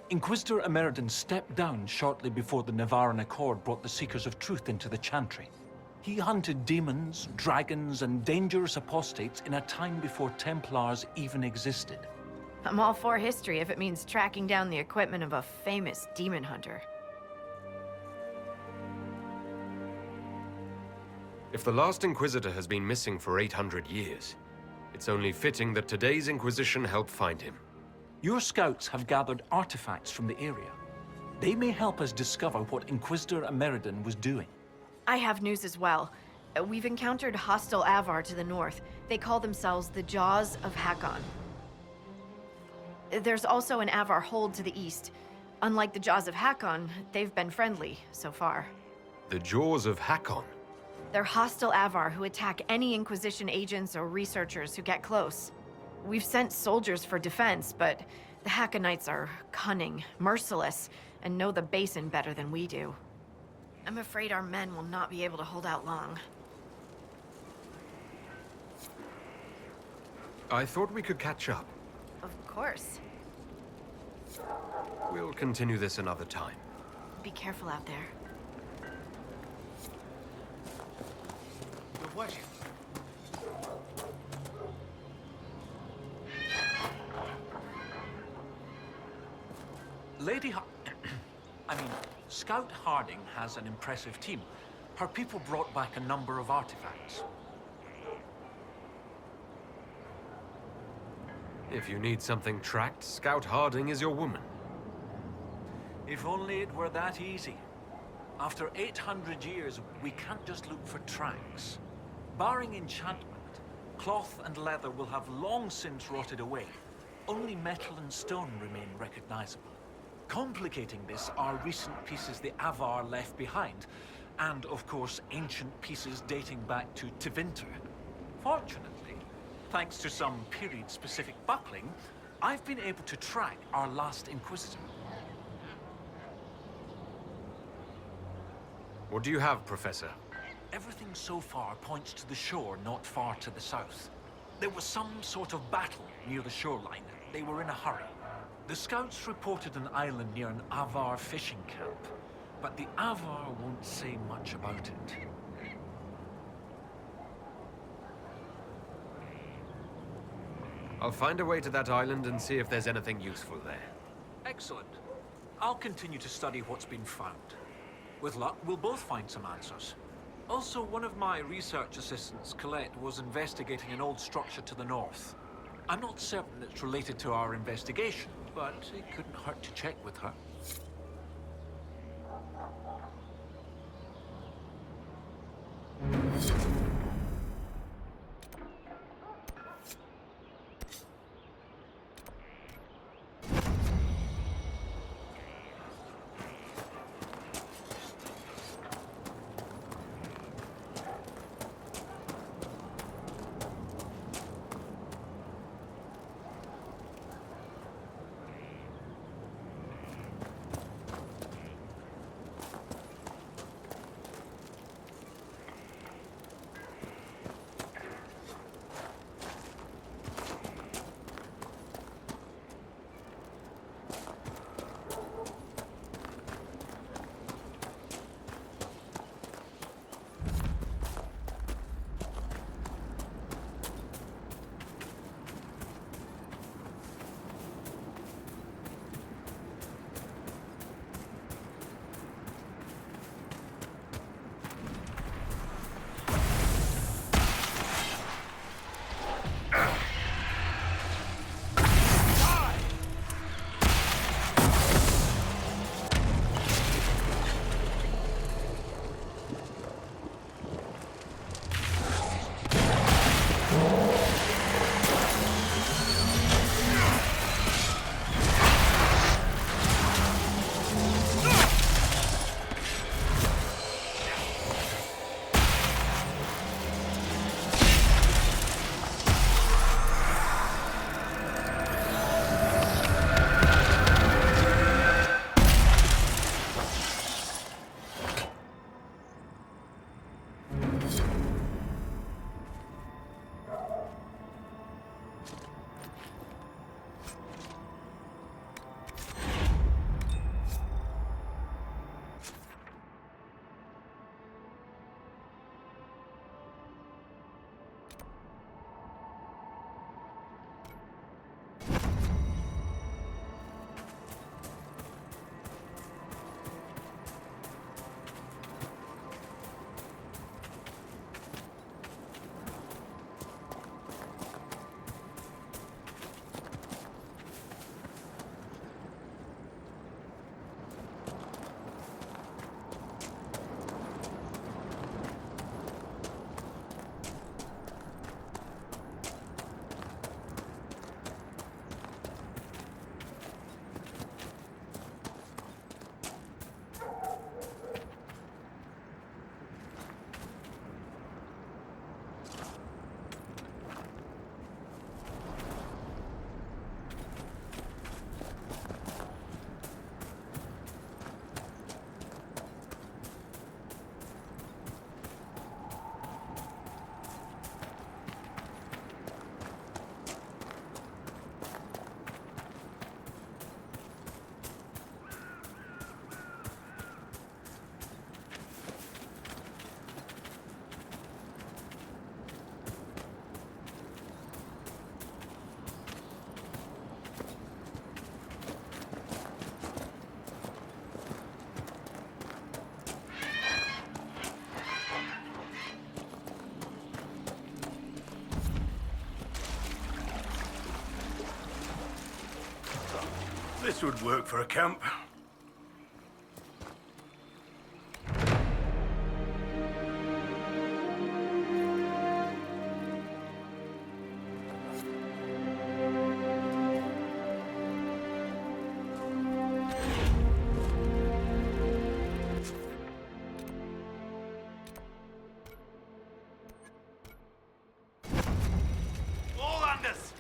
Speaker 10: Inquisitor Emeridon stepped down shortly before the Nevarran Accord brought the Seekers of Truth into the Chantry. He hunted demons, dragons, and dangerous apostates in a time before Templars even existed.
Speaker 17: I'm all for history if it means tracking down the equipment of a famous demon hunter.
Speaker 2: If the last Inquisitor has been missing for 800 years, it's only fitting that today's Inquisition help find him.
Speaker 10: Your scouts have gathered artifacts from the area. They may help us discover what Inquisitor Emeridon was doing.
Speaker 17: I have news as well. We've encountered hostile Avar to the north. They call themselves the Jaws of Hakon. There's also an Avar hold to the east. Unlike the Jaws of Hakon, they've been friendly so far.
Speaker 2: The Jaws of Hakon?
Speaker 17: They're hostile Avar who attack any Inquisition agents or researchers who get close. We've sent soldiers for defense, but the Hakonites are cunning, merciless, and know the basin better than we do. I'm afraid our men will not be able to hold out long.
Speaker 2: I thought we could catch up.
Speaker 17: Of course.
Speaker 2: We'll continue this another time.
Speaker 17: Be careful out there.
Speaker 8: Your Worship.
Speaker 10: Scout Harding has an impressive team. Her people brought back a number of artifacts.
Speaker 2: If you need something tracked, Scout Harding is your woman.
Speaker 10: If only it were that easy. After 800 years, we can't just look for tracks. Barring enchantment, cloth and leather will have long since rotted away. Only metal and stone remain recognizable. Complicating this are recent pieces the Avar left behind, and of course ancient pieces dating back to Tevinter. Fortunately, thanks to some period-specific buckling, I've been able to track our last Inquisitor.
Speaker 2: What do you have, Professor?
Speaker 10: Everything so far points to the shore not far to the south. There was some sort of battle near the shoreline. They were in a hurry. The scouts reported an island near an Avar fishing camp, but the Avar won't say much about it.
Speaker 2: I'll find a way to that island and see if there's anything useful there.
Speaker 10: Excellent. I'll continue to study what's been found. With luck, we'll both find some answers. Also, one of my research assistants, Colette, was investigating an old structure to the north. I'm not certain it's related to our investigation, but it couldn't hurt to check with her.
Speaker 18: This would work for a camp.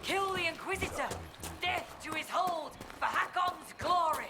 Speaker 4: Kill the Inquisitor! Death to his hold for Hakon's glory!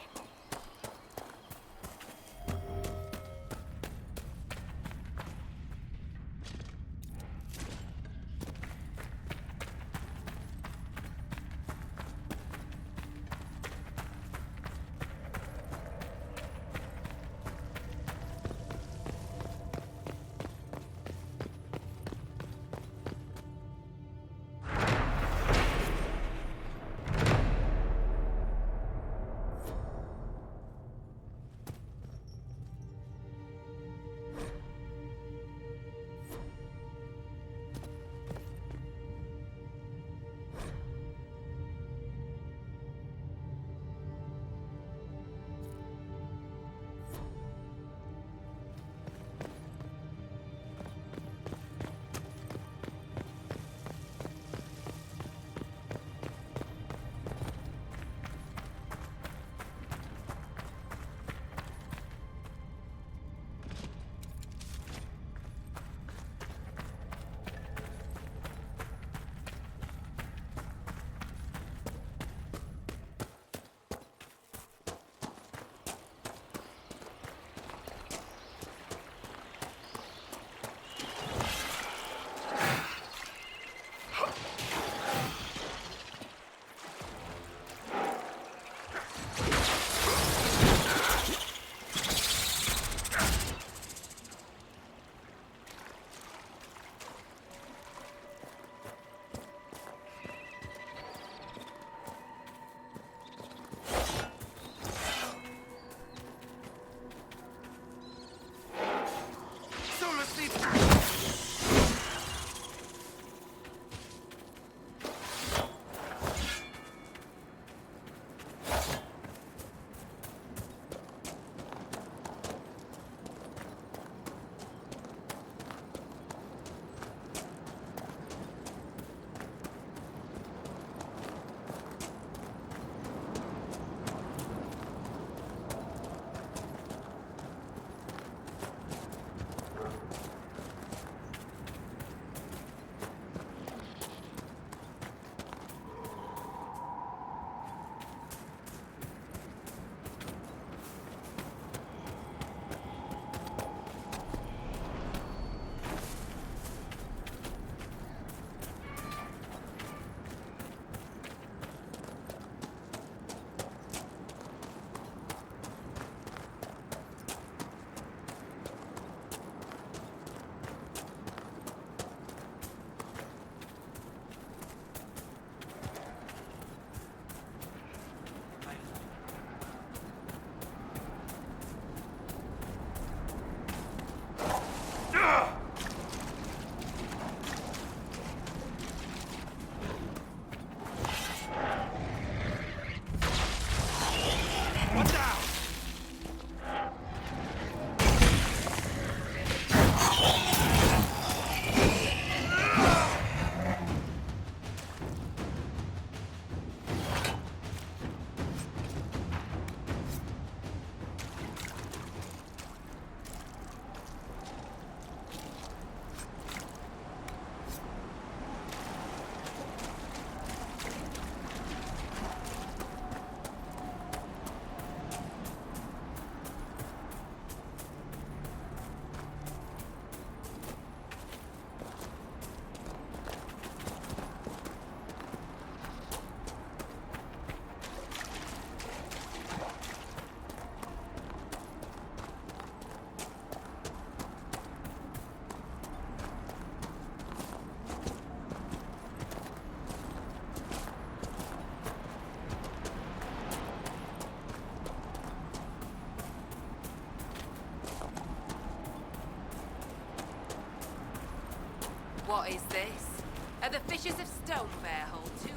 Speaker 19: What is this? Are the fishes of Stonebear hold too?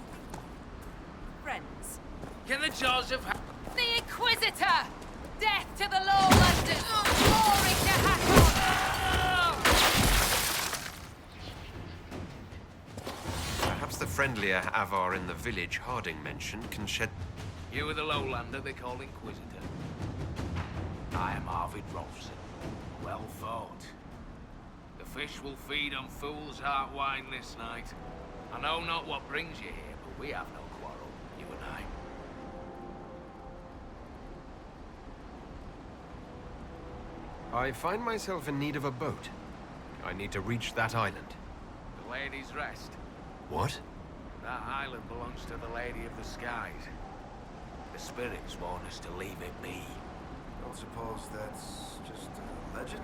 Speaker 19: Friends?
Speaker 8: Can the jaws of...
Speaker 19: Inquisitor! Death to the lowlanders! Glory to Hakon!
Speaker 2: Perhaps the friendlier Avar in the village Harding mentioned can shed...
Speaker 8: You are the lowlander they call Inquisitor. I am Arvid Rolfson. Well thought. The fish will feed on fool's heart wine this night. I know not what brings you here, but we have no quarrel, you and I.
Speaker 2: I find myself in need of a boat. I need to reach that island.
Speaker 8: The Lady's Rest.
Speaker 2: What?
Speaker 8: That island belongs to the Lady of the Skies. The spirits warn us to leave it be.
Speaker 16: Don't suppose that's just a legend?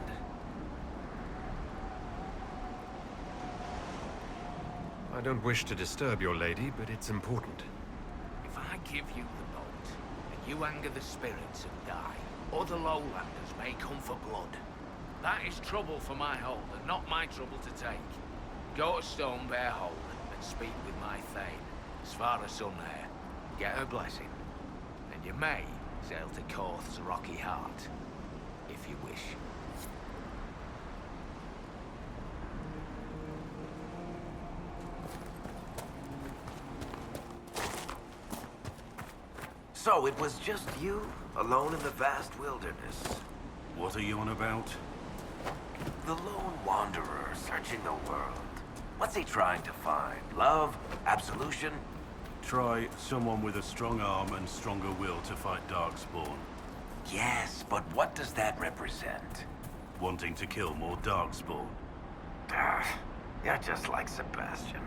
Speaker 2: I don't wish to disturb your lady, but it's important.
Speaker 8: If I give you the boat, and you anger the spirits and die, other lowlanders may come for blood. That is trouble for my hold, and not my trouble to take. Go to Stonebear Hold and speak with my thane, Svara Sunhair. Get her blessing, and you may sail to Korth's Rocky Heart, if you wish.
Speaker 16: So it was just you, alone in the vast wilderness?
Speaker 18: What are you on about?
Speaker 16: The lone wanderer searching the world. What's he trying to find? Love? Absolution?
Speaker 18: Try someone with a strong arm and stronger will to fight Darkspawn.
Speaker 16: Yes, but what does that represent?
Speaker 18: Wanting to kill more Darkspawn.
Speaker 16: You're just like Sebastian.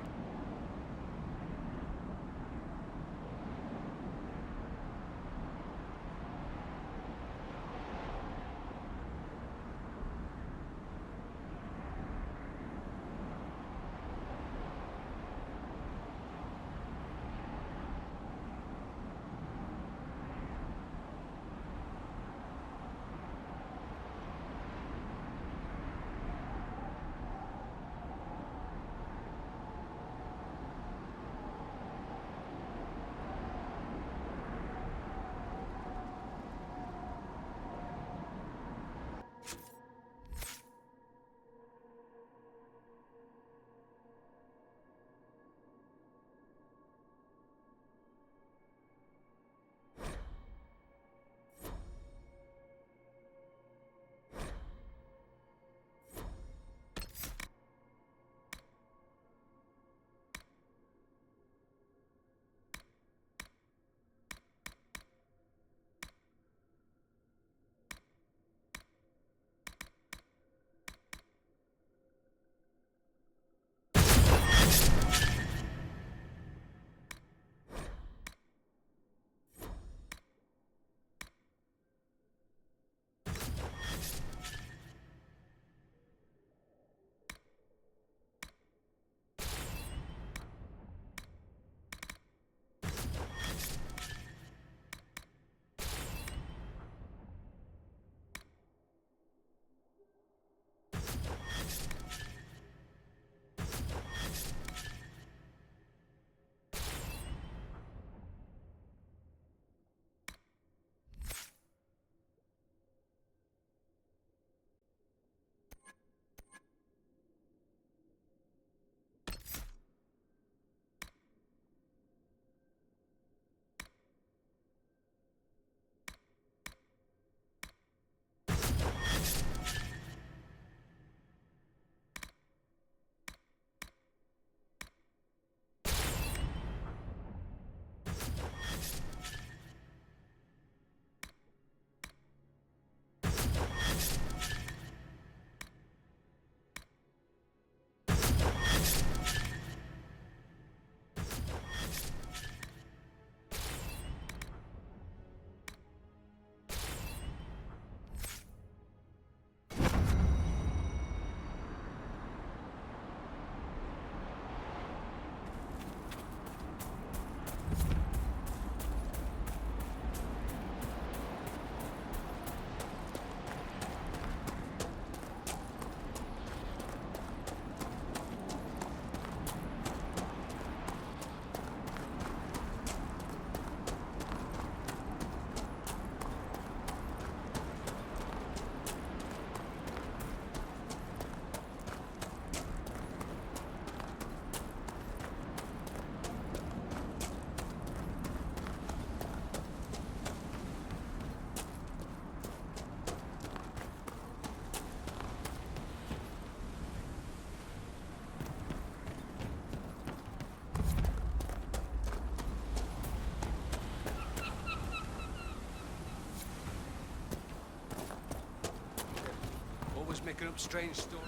Speaker 8: always making up strange stories.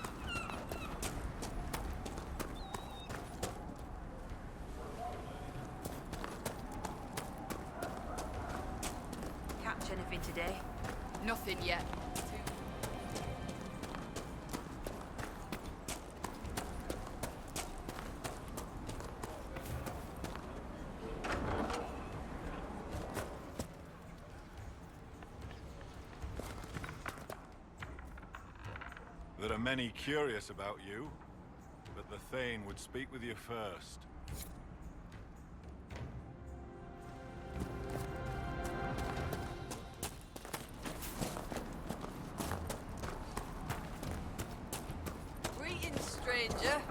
Speaker 4: Catch anything today?
Speaker 9: Nothing yet.
Speaker 20: There are many curious about you, but the Thane would speak with you first.
Speaker 4: Greetings, stranger.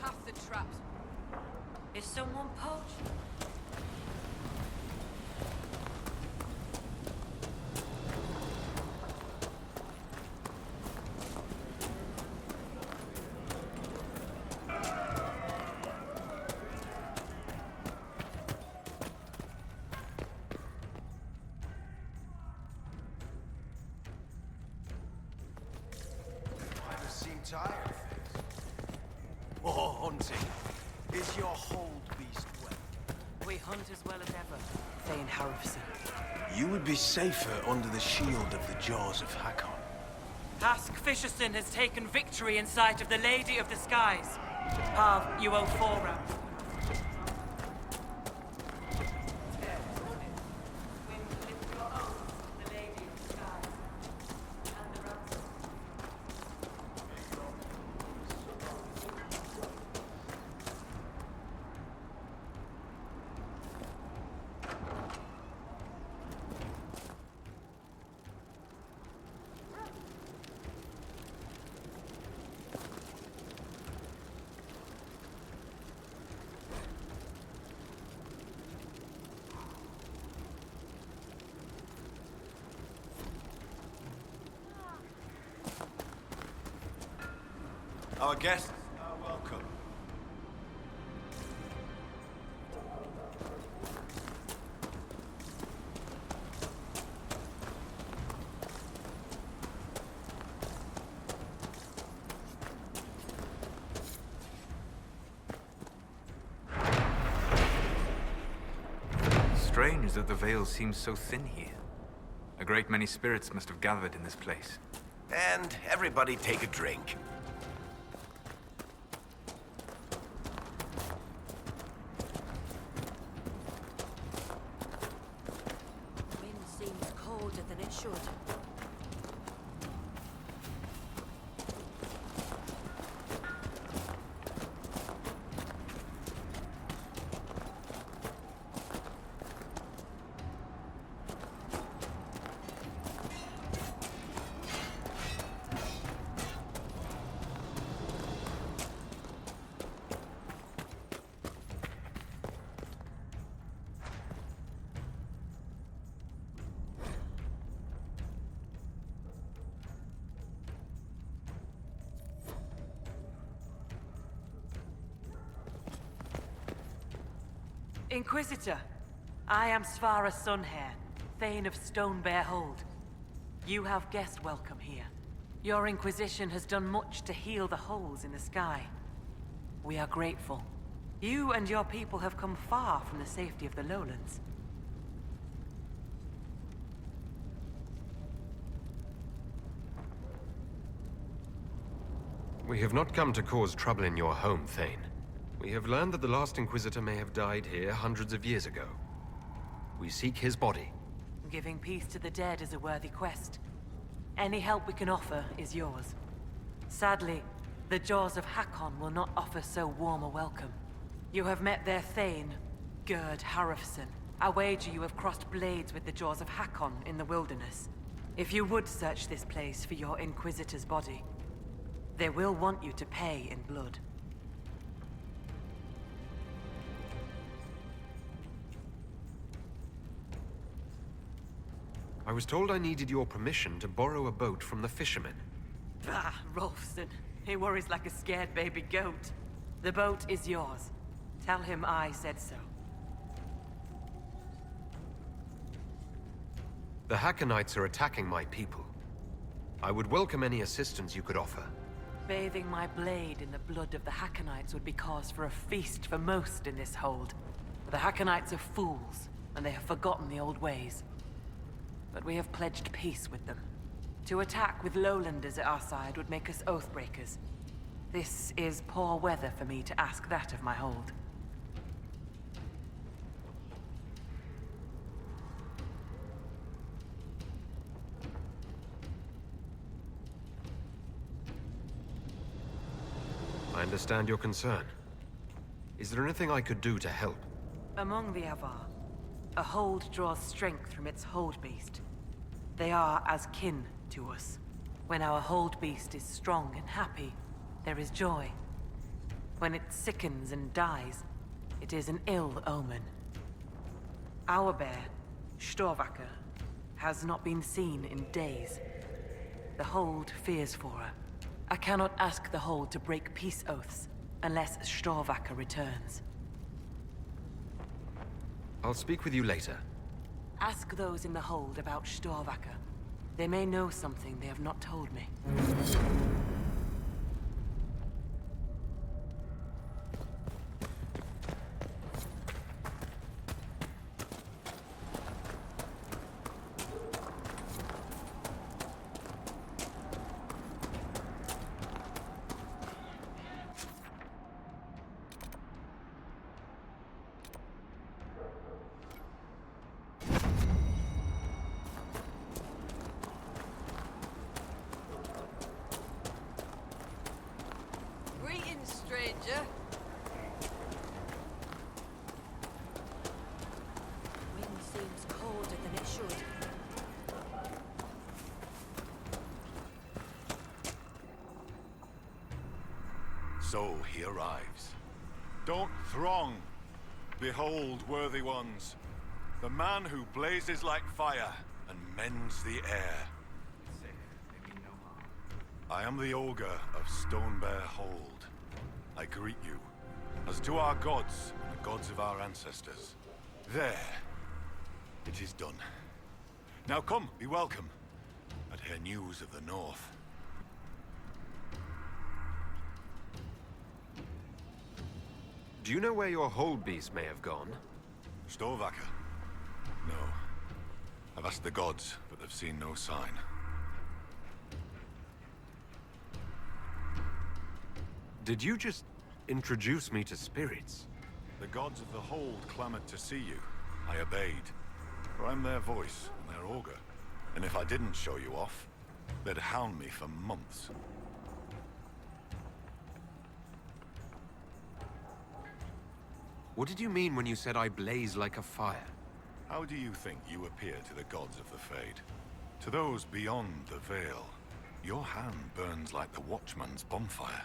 Speaker 4: Pass the traps. Is someone poached?
Speaker 16: Why do you seem tired? Or hunting? Is your hold beast well?
Speaker 4: We hunt as well as ever. Thane Harrison.
Speaker 6: You would be safer under the shield of the jaws of Hakon.
Speaker 4: Hask Fisherson has taken victory in sight of the Lady of the Skies. Pav, you owe 4 rounds.
Speaker 6: Our guests are welcome.
Speaker 14: Strange that the veil seems so thin here. A great many spirits must have gathered in this place.
Speaker 16: And everybody take a drink.
Speaker 4: Wind seems colder than it should. Inquisitor, I am Svara's Sunhair, Thane of Stonebear Hold. You have guest welcome here. Your Inquisition has done much to heal the holes in the sky. We are grateful. You and your people have come far from the safety of the lowlands.
Speaker 2: We have not come to cause trouble in your home, Thane. We have learned that the last Inquisitor may have died here hundreds of years ago. We seek his body.
Speaker 4: Giving peace to the dead is a worthy quest. Any help we can offer is yours. Sadly, the jaws of Hakon will not offer so warm a welcome. You have met their Thane, Gerd Harrison. I wager you have crossed blades with the jaws of Hakon in the wilderness. If you would search this place for your Inquisitor's body, they will want you to pay in blood.
Speaker 2: I was told I needed your permission to borrow a boat from the fishermen.
Speaker 4: Bah, Rolfson. He worries like a scared baby goat. The boat is yours. Tell him I said so.
Speaker 2: The Hackonites are attacking my people. I would welcome any assistance you could offer.
Speaker 4: Bathing my blade in the blood of the Hackonites would be cause for a feast for most in this hold. The Hackonites are fools, and they have forgotten the old ways. But we have pledged peace with them. To attack with lowlanders at our side would make us oathbreakers. This is poor weather for me to ask that of my hold.
Speaker 2: I understand your concern. Is there anything I could do to help?
Speaker 4: Among the Avar, a hold draws strength from its hold beast. They are as kin to us. When our hold beast is strong and happy, there is joy. When it sickens and dies, it is an ill omen. Our bear, Storvacker, has not been seen in days. The hold fears for her. I cannot ask the hold to break peace oaths unless Storvacker returns.
Speaker 2: I'll speak with you later.
Speaker 4: Ask those in the hold about Storvacker. They may know something they have not told me.
Speaker 19: Stranger. Wind seems colder than it should.
Speaker 20: So he arrives. Don't throng. Behold, worthy ones, the man who blazes like fire and mends the air. I am the Ogre of Stonebear Hold. I greet you, as do our gods and the gods of our ancestors. There. It is done. Now come, be welcome, and hear news of the North.
Speaker 2: Do you know where your hold beast may have gone?
Speaker 20: Storvacker? No. I've asked the gods, but they've seen no sign.
Speaker 2: Did you just introduce me to spirits?
Speaker 20: The gods of the Hold clamored to see you. I obeyed. For I'm their voice and their augur. And if I didn't show you off, they'd hound me for months.
Speaker 2: What did you mean when you said I blaze like a fire?
Speaker 20: How do you think you appear to the gods of the Fade? To those beyond the Veil, your hand burns like the Watchman's bonfire.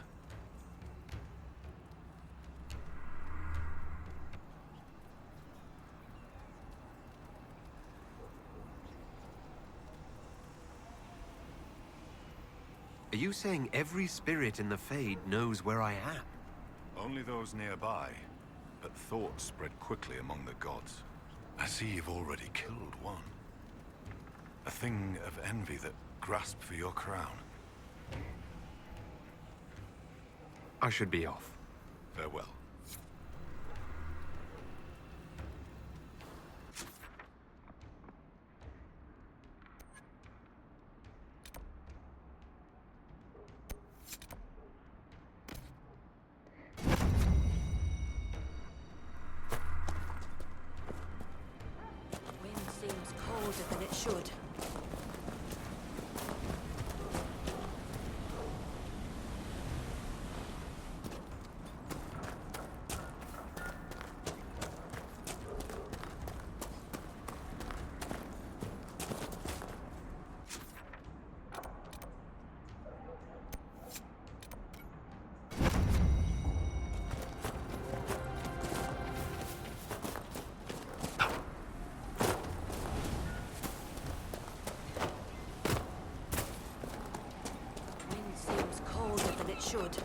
Speaker 2: Are you saying every spirit in the Fade knows where I am?
Speaker 20: Only those nearby, but thoughts spread quickly among the gods. I see you've already killed one. A thing of envy that grasped for your crown.
Speaker 2: I should be off.
Speaker 20: Farewell.
Speaker 19: Than it should. should.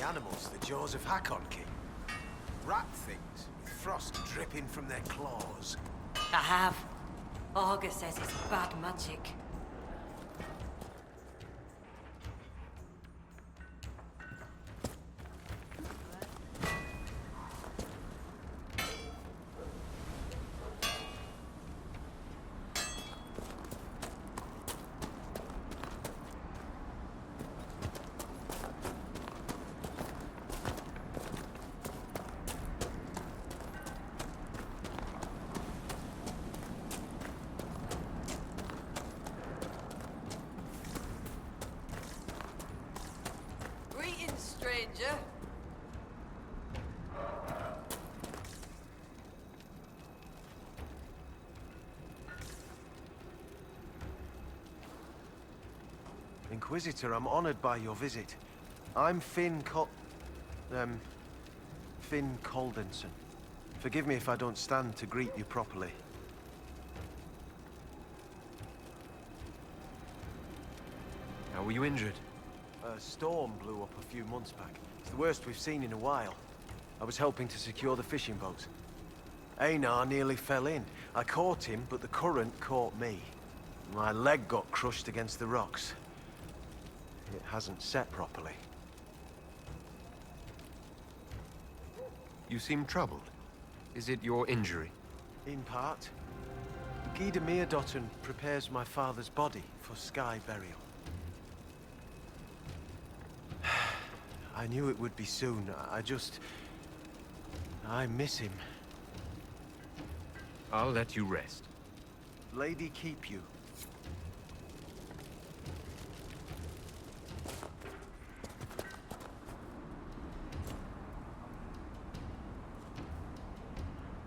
Speaker 21: Animals the jaws of Hakon keep. Rat things with frost dripping from their claws.
Speaker 4: I have. Augur says it's bad magic. Stranger.
Speaker 21: Inquisitor, I'm honored by your visit. I'm Finn Coldenson. Forgive me if I don't stand to greet you properly.
Speaker 2: How were you injured?
Speaker 21: A storm blew up a few months back. It's the worst we've seen in a while. I was helping to secure the fishing boats. Einar nearly fell in. I caught him, but the current caught me. My leg got crushed against the rocks. It hasn't set properly.
Speaker 2: You seem troubled. Is it your injury?
Speaker 21: In part. GIGABYTE prepares my father's body for sky burial. I knew it would be soon. I miss him.
Speaker 2: I'll let you rest.
Speaker 21: Lady keep you.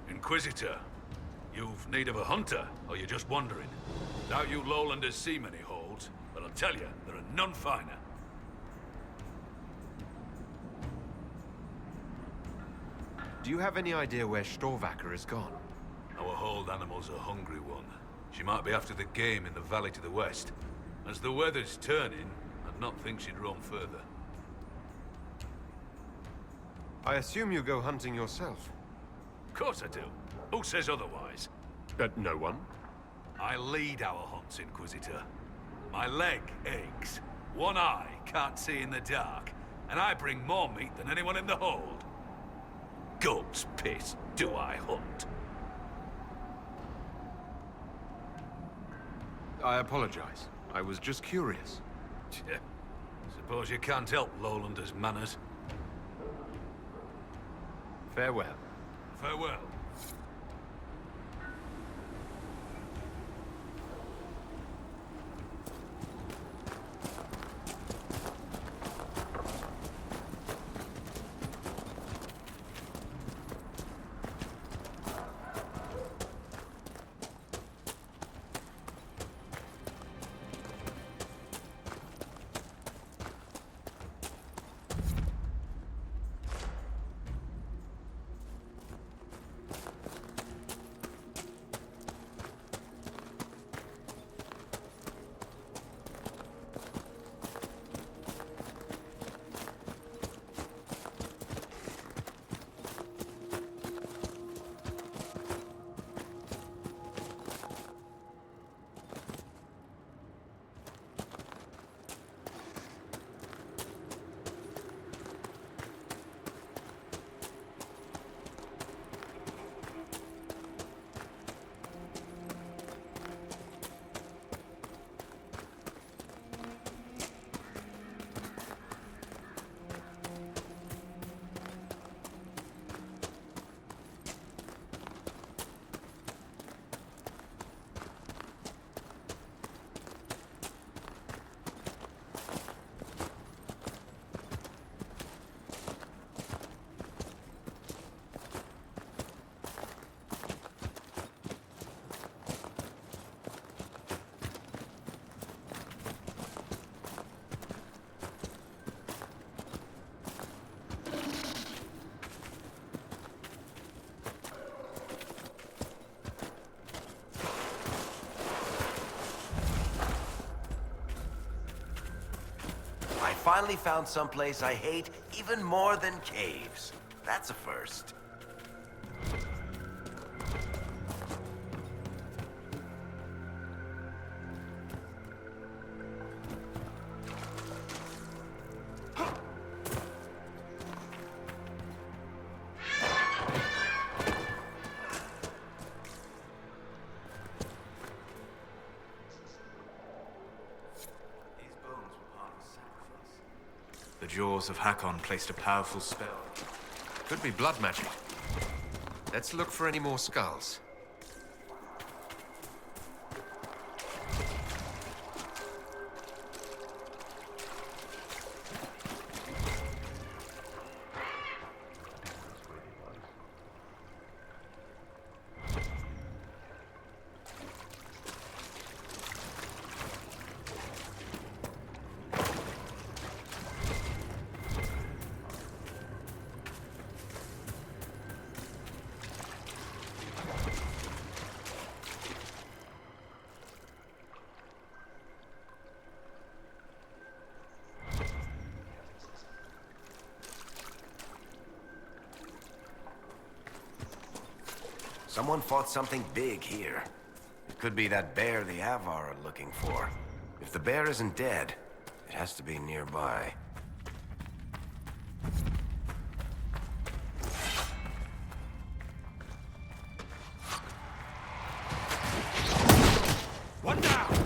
Speaker 18: Inquisitor, you've need of a hunter, or you're just wandering? Doubt you lowlanders see many holds, but I'll tell you, there are none finer.
Speaker 2: Do you have any idea where Storvacker has gone?
Speaker 18: Our hold animal's a hungry one. She might be after the game in the valley to the west. As the weather's turning, I'd not think she'd roam further.
Speaker 2: I assume you go hunting yourself.
Speaker 18: Of course I do. Who says otherwise?
Speaker 2: No one?
Speaker 18: I lead our hunts, Inquisitor. My leg aches. One eye can't see in the dark. And I bring more meat than anyone in the hold. Goat's piss, do I hunt?
Speaker 2: I apologize. I was just curious.
Speaker 18: Suppose you can't help Lowlanders' manners.
Speaker 2: Farewell.
Speaker 18: Farewell.
Speaker 16: finally found someplace I hate even more than caves. That's a first.
Speaker 14: The jaws of Hakon placed a powerful spell.
Speaker 2: Could be blood magic. Let's look for any more skulls.
Speaker 16: Someone fought something big here. It could be that bear the Avar are looking for. If the bear isn't dead, it has to be nearby.
Speaker 10: One down!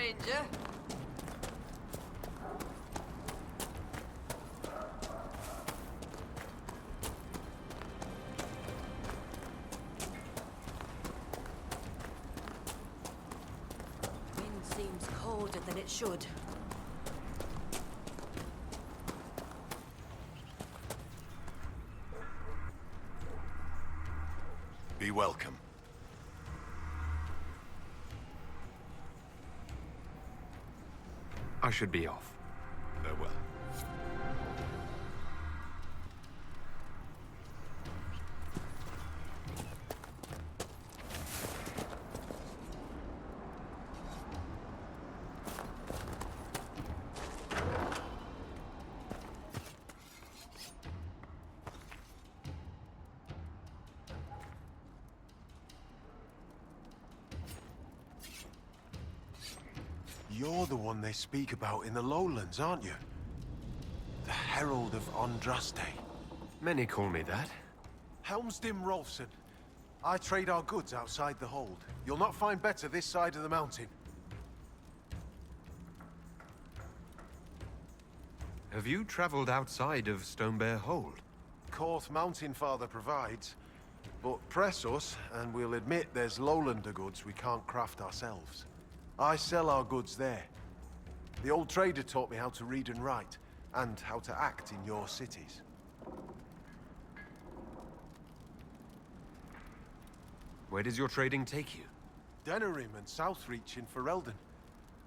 Speaker 19: stranger. Wind seems colder than it should.
Speaker 20: Be welcome.
Speaker 2: I should be off.
Speaker 20: Farewell. You're the one they speak about in the lowlands, aren't you? The Herald of Andraste.
Speaker 2: Many call me that.
Speaker 20: Helmsdim Rolfson. I trade our goods outside the hold. You'll not find better this side of the mountain.
Speaker 2: Have you traveled outside of Stonebear Hold?
Speaker 20: Korth Mountain Father provides. But press us, and we'll admit there's lowlander goods we can't craft ourselves. I sell our goods there. The old trader taught me how to read and write, and how to act in your cities.
Speaker 2: Where does your trading take you?
Speaker 20: Denerim and Southreach in Ferelden.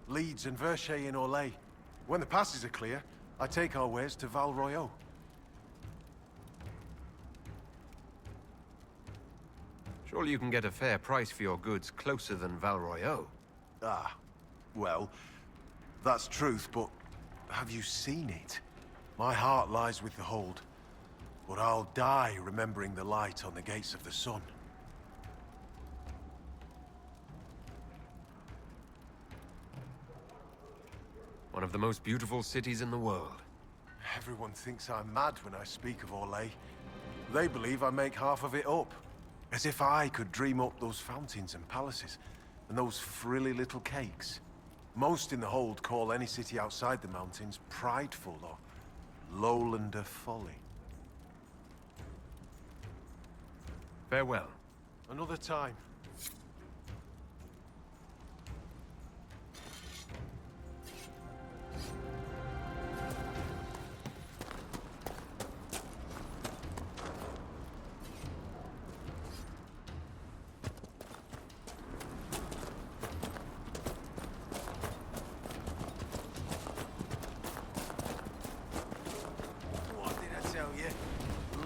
Speaker 20: Leeds and Verchet in Orlais. When the passes are clear, I take our wares to Val Royeaux.
Speaker 2: Surely you can get a fair price for your goods closer than Val Royeaux.
Speaker 20: Ah, well, that's truth, but have you seen it? My heart lies with the Hold, but I'll die remembering the light on the gates of the sun.
Speaker 2: One of the most beautiful cities in the world.
Speaker 20: Everyone thinks I'm mad when I speak of Orlais. They believe I make half of it up. As if I could dream up those fountains and palaces, and those frilly little cakes. Most in the Hold call any city outside the mountains prideful or lowlander folly.
Speaker 2: Farewell.
Speaker 20: Another time.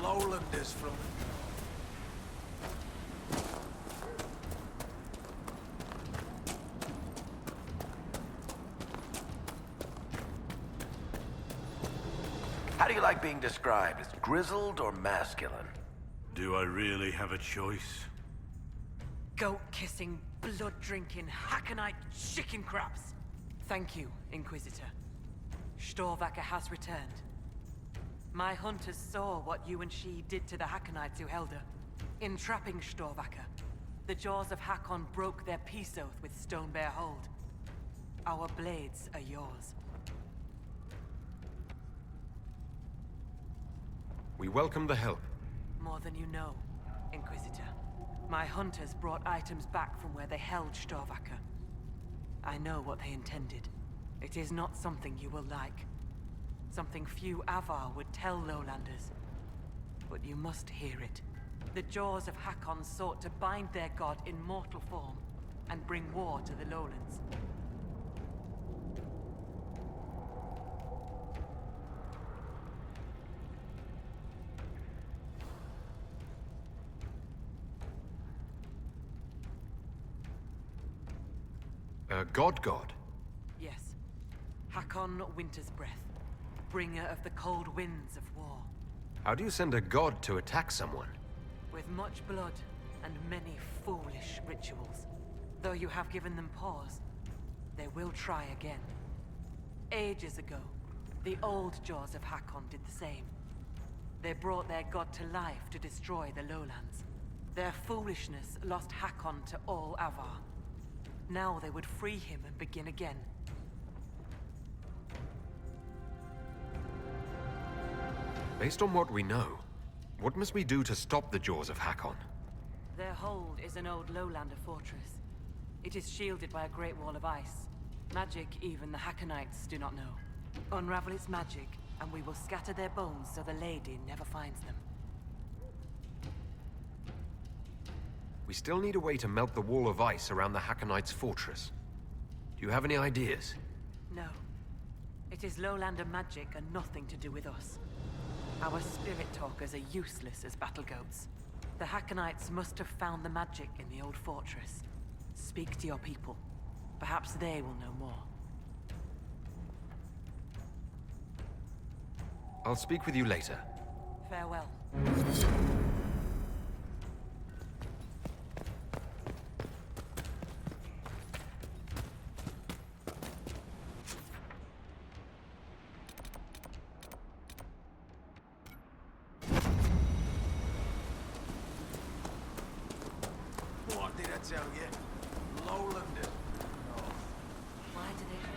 Speaker 20: Lowlanders from...
Speaker 16: How do you like being described? As grizzled or masculine?
Speaker 18: Do I really have a choice?
Speaker 4: Goat-kissing, blood-drinking, Hackenite chicken crabs. Thank you, Inquisitor. Storvacker has returned. My hunters saw what you and she did to the Hackenites who held her. In trapping Storvacker, the jaws of Hakon broke their peace oath with Stonebear Hold. Our blades are yours.
Speaker 2: We welcome the help.
Speaker 4: More than you know, Inquisitor. My hunters brought items back from where they held Storvacker. I know what they intended. It is not something you will like. Something few Avar would tell Lowlanders. But you must hear it. The jaws of Hakon sought to bind their god in mortal form and bring war to the Lowlands.
Speaker 2: God?
Speaker 4: Yes. Hakon Winter's Breath. Bringer of the cold winds of war.
Speaker 2: How do you send a god to attack someone?
Speaker 4: With much blood and many foolish rituals. Though you have given them pause, they will try again. Ages ago, the old jaws of Hakon did the same. They brought their god to life to destroy the lowlands. Their foolishness lost Hakon to all Avar. now they would free him and begin again.
Speaker 2: Based on what we know, what must we do to stop the jaws of Hakon?
Speaker 4: Their hold is an old lowlander fortress. It is shielded by a great wall of ice. Magic even the Hakonites do not know. Unravel its magic, and we will scatter their bones so the lady never finds them.
Speaker 2: We still need a way to melt the wall of ice around the Hakonites' fortress. Do you have any ideas?
Speaker 4: No. It is lowlander magic and nothing to do with us. Our spirit talkers are useless as battle goats. The Hakonites must have found the magic in the old fortress. Speak to your people. Perhaps they will know more.
Speaker 2: I'll speak with you later.
Speaker 4: Farewell.
Speaker 21: What did I tell you? Lowlanders.
Speaker 4: Why do they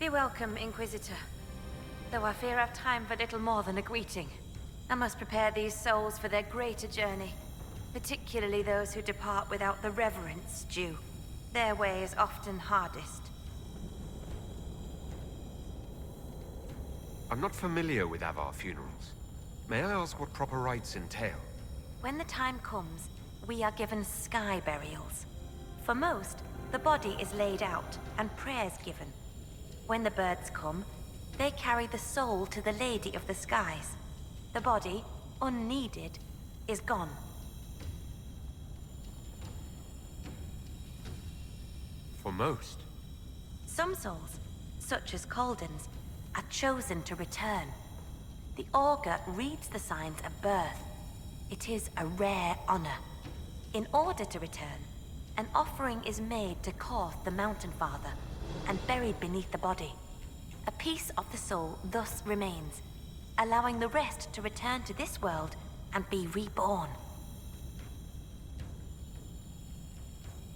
Speaker 12: Be welcome, Inquisitor. Though I fear I've time for little more than a greeting. I must prepare these souls for their greater journey, particularly those who depart without the reverence due. Their way is often hardest.
Speaker 2: I'm not familiar with Avar funerals. May I ask what proper rites entail?
Speaker 12: When the time comes, we are given sky burials. For most, the body is laid out and prayers given. When the birds come, they carry the soul to the Lady of the Skies. The body, unneeded, is gone.
Speaker 2: For most?
Speaker 12: Some souls, such as Calden's, are chosen to return. The augur reads the signs at birth. It is a rare honor. In order to return, an offering is made to Korth the Mountain Father and buried beneath the body. A piece of the soul thus remains, allowing the rest to return to this world and be reborn.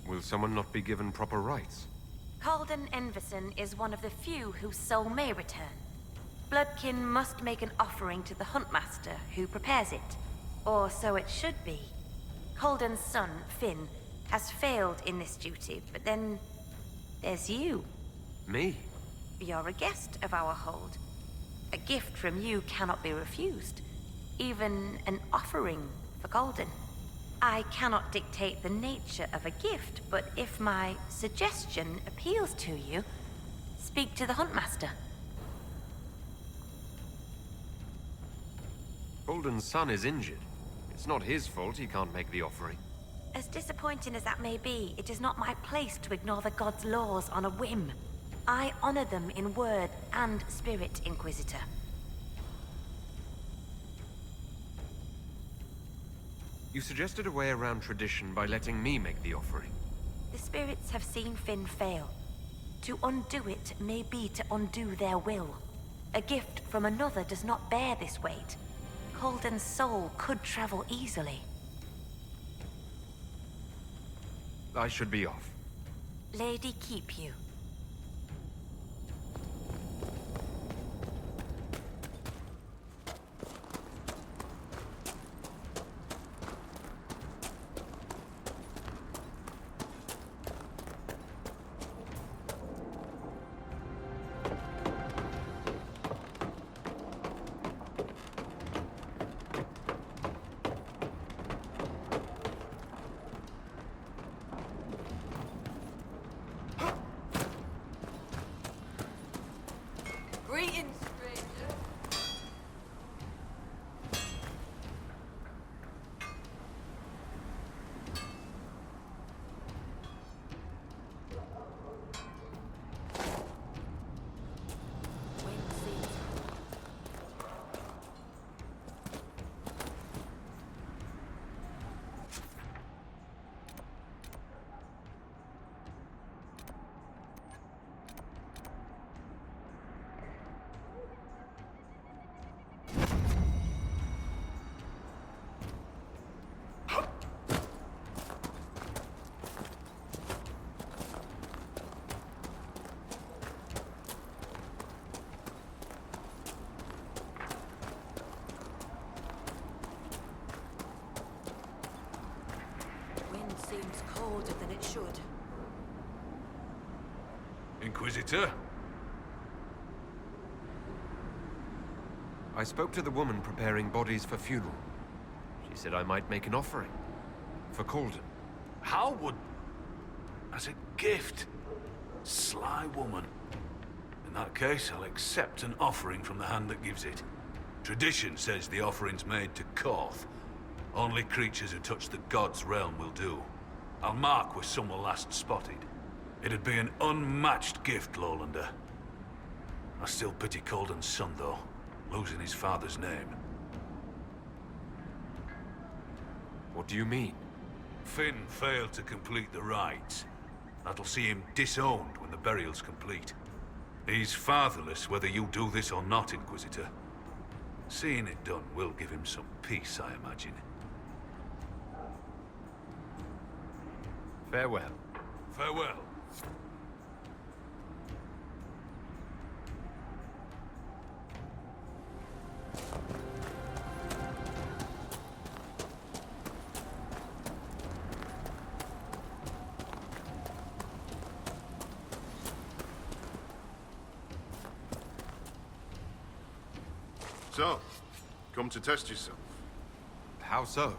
Speaker 2: Will someone not be given proper rites?
Speaker 12: Calden Enverson is one of the few whose soul may return. Bloodkin must make an offering to the Huntmaster who prepares it, or so it should be. Calden's son, Finn, has failed in this duty, but then there's you.
Speaker 2: Me?
Speaker 12: You're a guest of our hold. A gift from you cannot be refused. Even an offering for Calden. I cannot dictate the nature of a gift, but if my suggestion appeals to you, speak to the Huntmaster.
Speaker 2: Calden's son is injured. It's not his fault he can't make the offering.
Speaker 12: As disappointing as that may be, it is not my place to ignore the gods' laws on a whim. I honor them in word and spirit, Inquisitor.
Speaker 2: You suggested a way around tradition by letting me make the offering.
Speaker 12: The spirits have seen Finn fail. To undo it may be to undo their will. A gift from another does not bear this weight. Calden's soul could travel easily.
Speaker 2: I should be off.
Speaker 12: Lady keep you.
Speaker 19: seems colder than it should.
Speaker 18: Inquisitor?
Speaker 2: I spoke to the woman preparing bodies for funeral. She said I might make an offering. For Calden.
Speaker 18: How would... as a gift? Sly woman. In that case, I'll accept an offering from the hand that gives it. Tradition says the offering's made to Koth. Only creatures who touch the gods' realm will do. I'll mark where some were last spotted. It'd be an unmatched gift, Lowlander. I still pity Calden's son, though, losing his father's name.
Speaker 2: What do you mean?
Speaker 18: Finn failed to complete the rites. That'll see him disowned when the burial's complete. He's fatherless whether you do this or not, Inquisitor. Seeing it done will give him some peace, I imagine.
Speaker 2: Farewell.
Speaker 18: Farewell.
Speaker 3: So, come to test yourself.
Speaker 2: How so?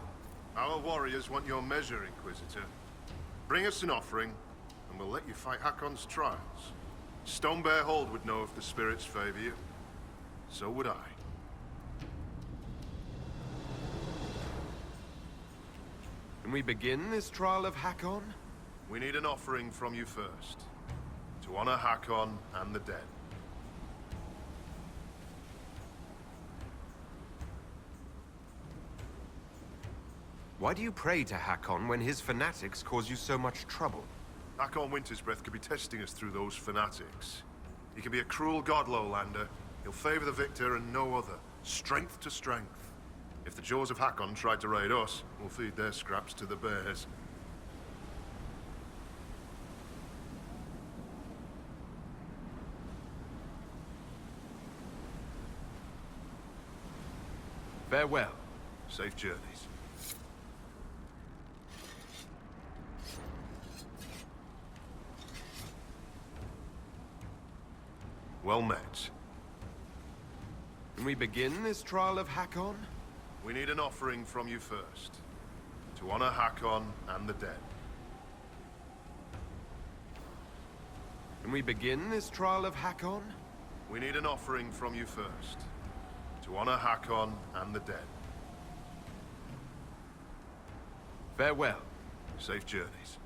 Speaker 3: Our warriors want your measure, Inquisitor. Bring us an offering, and we'll let you fight Hakon's trials. Stonebear Hold would know if the spirits favor you. So would I.
Speaker 2: Can we begin this trial of Hakon?
Speaker 3: We need an offering from you first. To honor Hakon and the dead.
Speaker 2: Why do you pray to Hakon when his fanatics cause you so much trouble?
Speaker 3: Hakon Wintersbreath could be testing us through those fanatics. He can be a cruel god, Lowlander. He'll favor the victor and no other. Strength to strength. If the jaws of Hakon tried to raid us, we'll feed their scraps to the bears.
Speaker 2: Farewell.
Speaker 3: Safe journeys. Well met.
Speaker 2: Can we begin this trial of Hakon?
Speaker 3: We need an offering from you first. To honor Hakon and the dead.
Speaker 2: Can we begin this trial of Hakon?
Speaker 3: We need an offering from you first. To honor Hakon and the dead.
Speaker 2: Farewell.
Speaker 3: Safe journeys.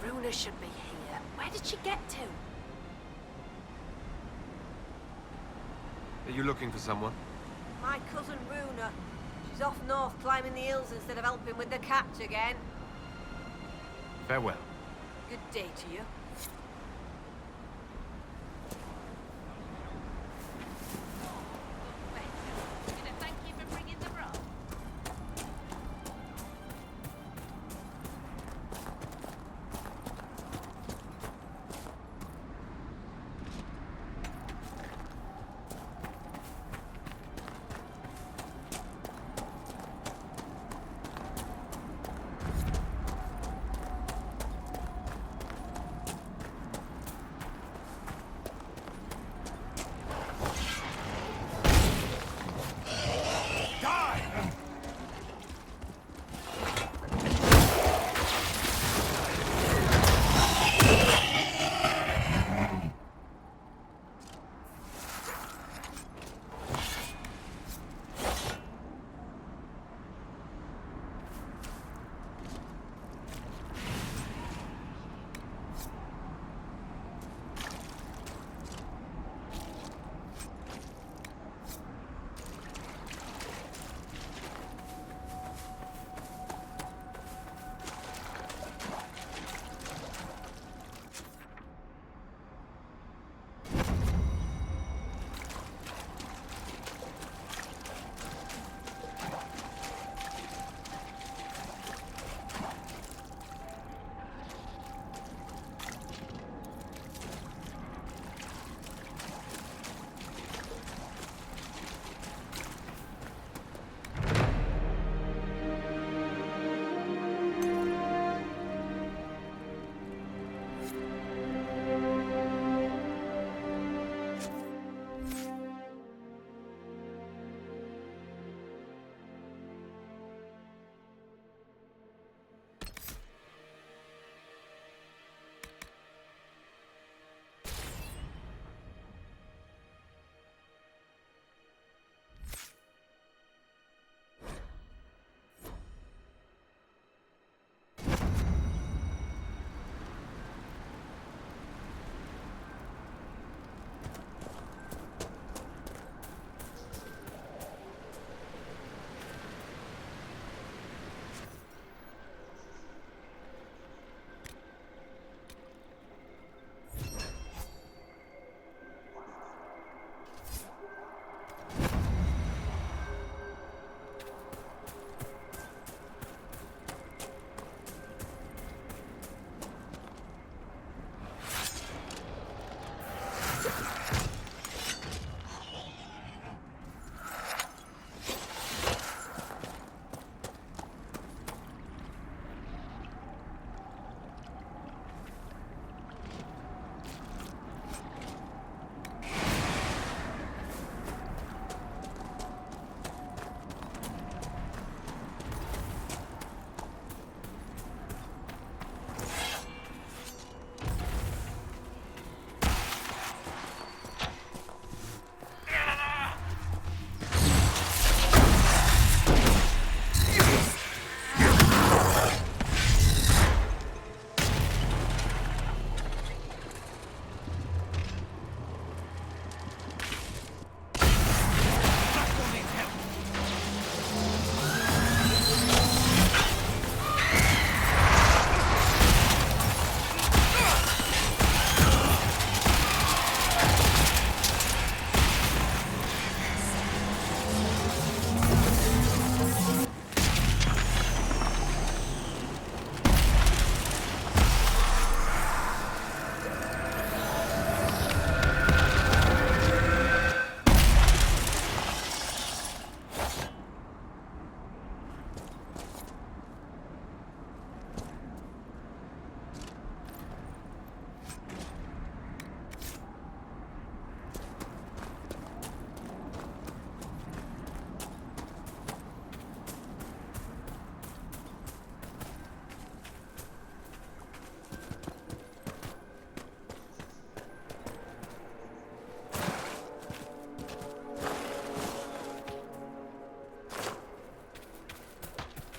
Speaker 19: Runa should be here. Where did she get to?
Speaker 2: Are you looking for someone?
Speaker 19: My cousin Runa. She's off north climbing the hills instead of helping with the catch again.
Speaker 2: Farewell.
Speaker 19: Good day to you. Thank you for bringing the broth.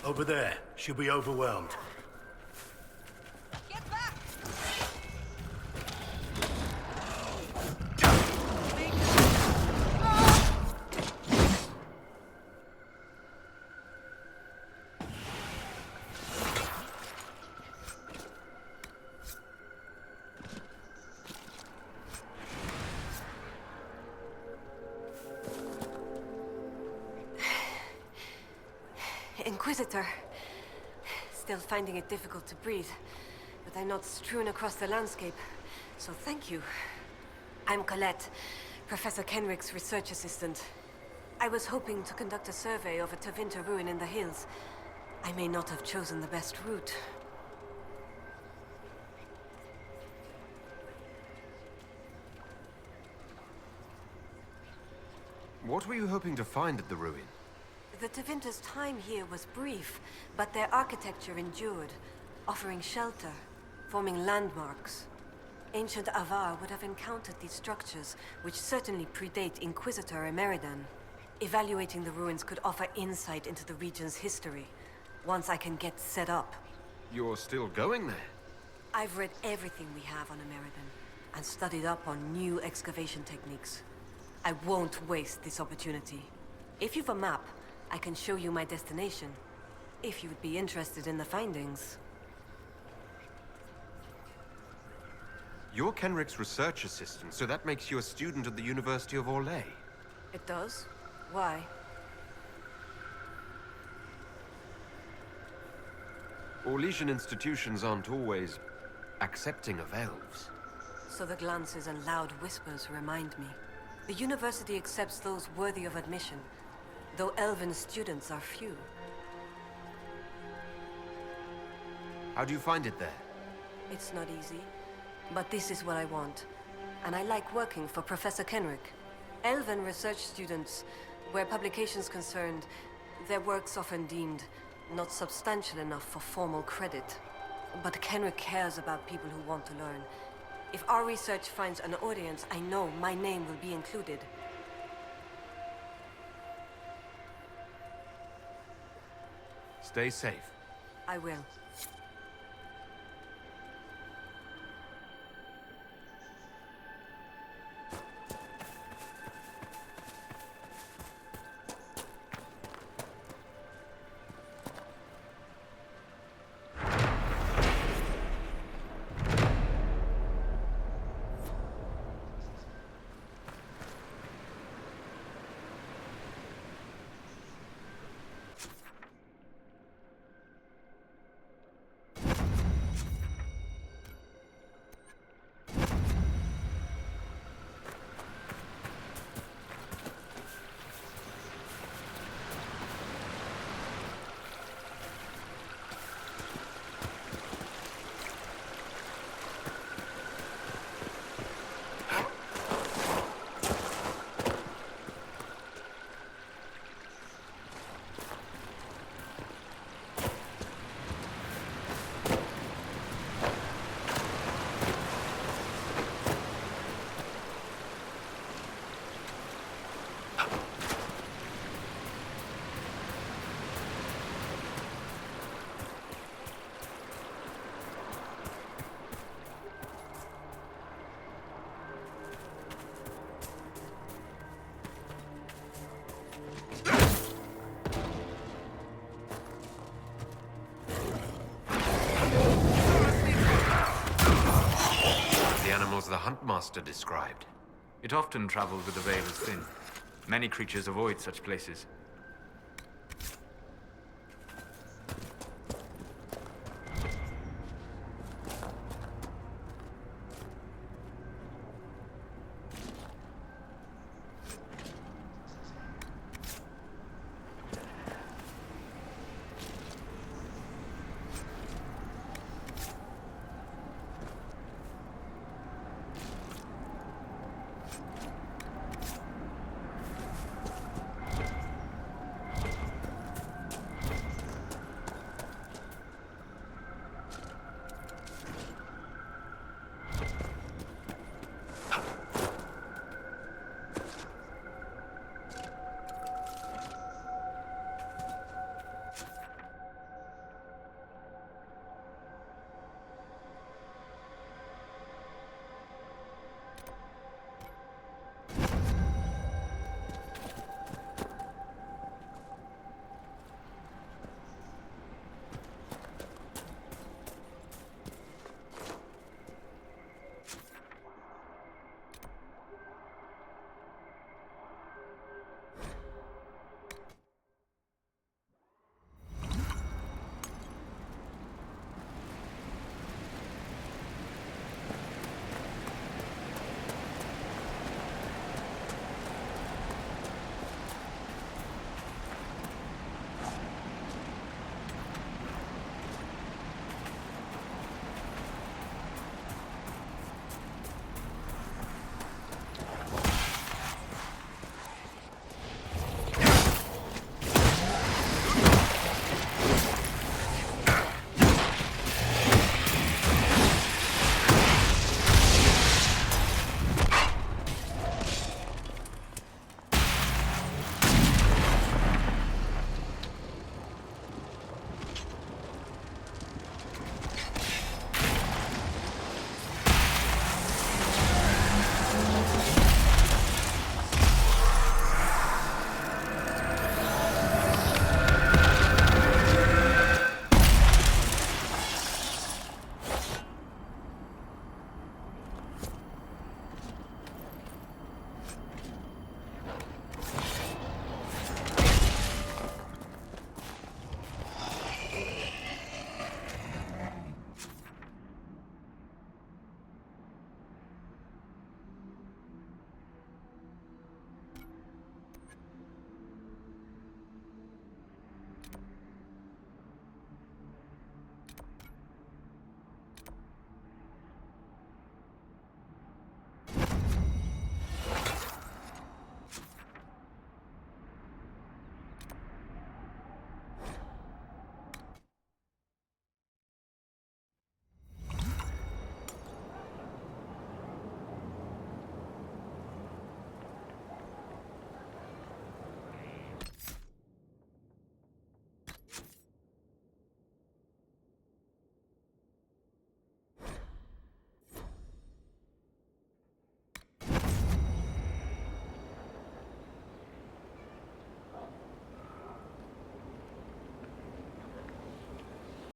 Speaker 5: Over there. She'll be overwhelmed.
Speaker 19: Inquisitor. Still finding it difficult to breathe, but I'm not strewn across the landscape, so thank you. I'm Colette, Professor Kenrick's research assistant. I was hoping to conduct a survey of a Tevinter ruin in the hills. I may not have chosen the best route.
Speaker 2: What were you hoping to find at the ruin?
Speaker 19: The Tevinter's time here was brief, but their architecture endured, offering shelter, forming landmarks. Ancient Avar would have encountered these structures, which certainly predate Inquisitor Meridan. Evaluating the ruins could offer insight into the region's history, once I can get set up.
Speaker 2: You're still going there?
Speaker 19: I've read everything we have on Meridan, and studied up on new excavation techniques. I won't waste this opportunity. If you've a map, I can show you my destination, if you would be interested in the findings.
Speaker 2: You're Kenrick's research assistant, so that makes you a student at the University of Orlais.
Speaker 19: It does? Why?
Speaker 2: Orlesian institutions aren't always accepting of elves.
Speaker 19: So the glances and loud whispers remind me. The university accepts those worthy of admission, though elven students are few.
Speaker 2: How do you find it there?
Speaker 19: It's not easy, but this is what I want. And I like working for Professor Kenrick. Elven research students, where publications concerned, their work's often deemed not substantial enough for formal credit. But Kenrick cares about people who want to learn. If our research finds an audience, I know my name will be included.
Speaker 2: Stay safe.
Speaker 19: I will.
Speaker 2: Huntmaster described.
Speaker 14: It often travels with the veil as thin. Many creatures avoid such places.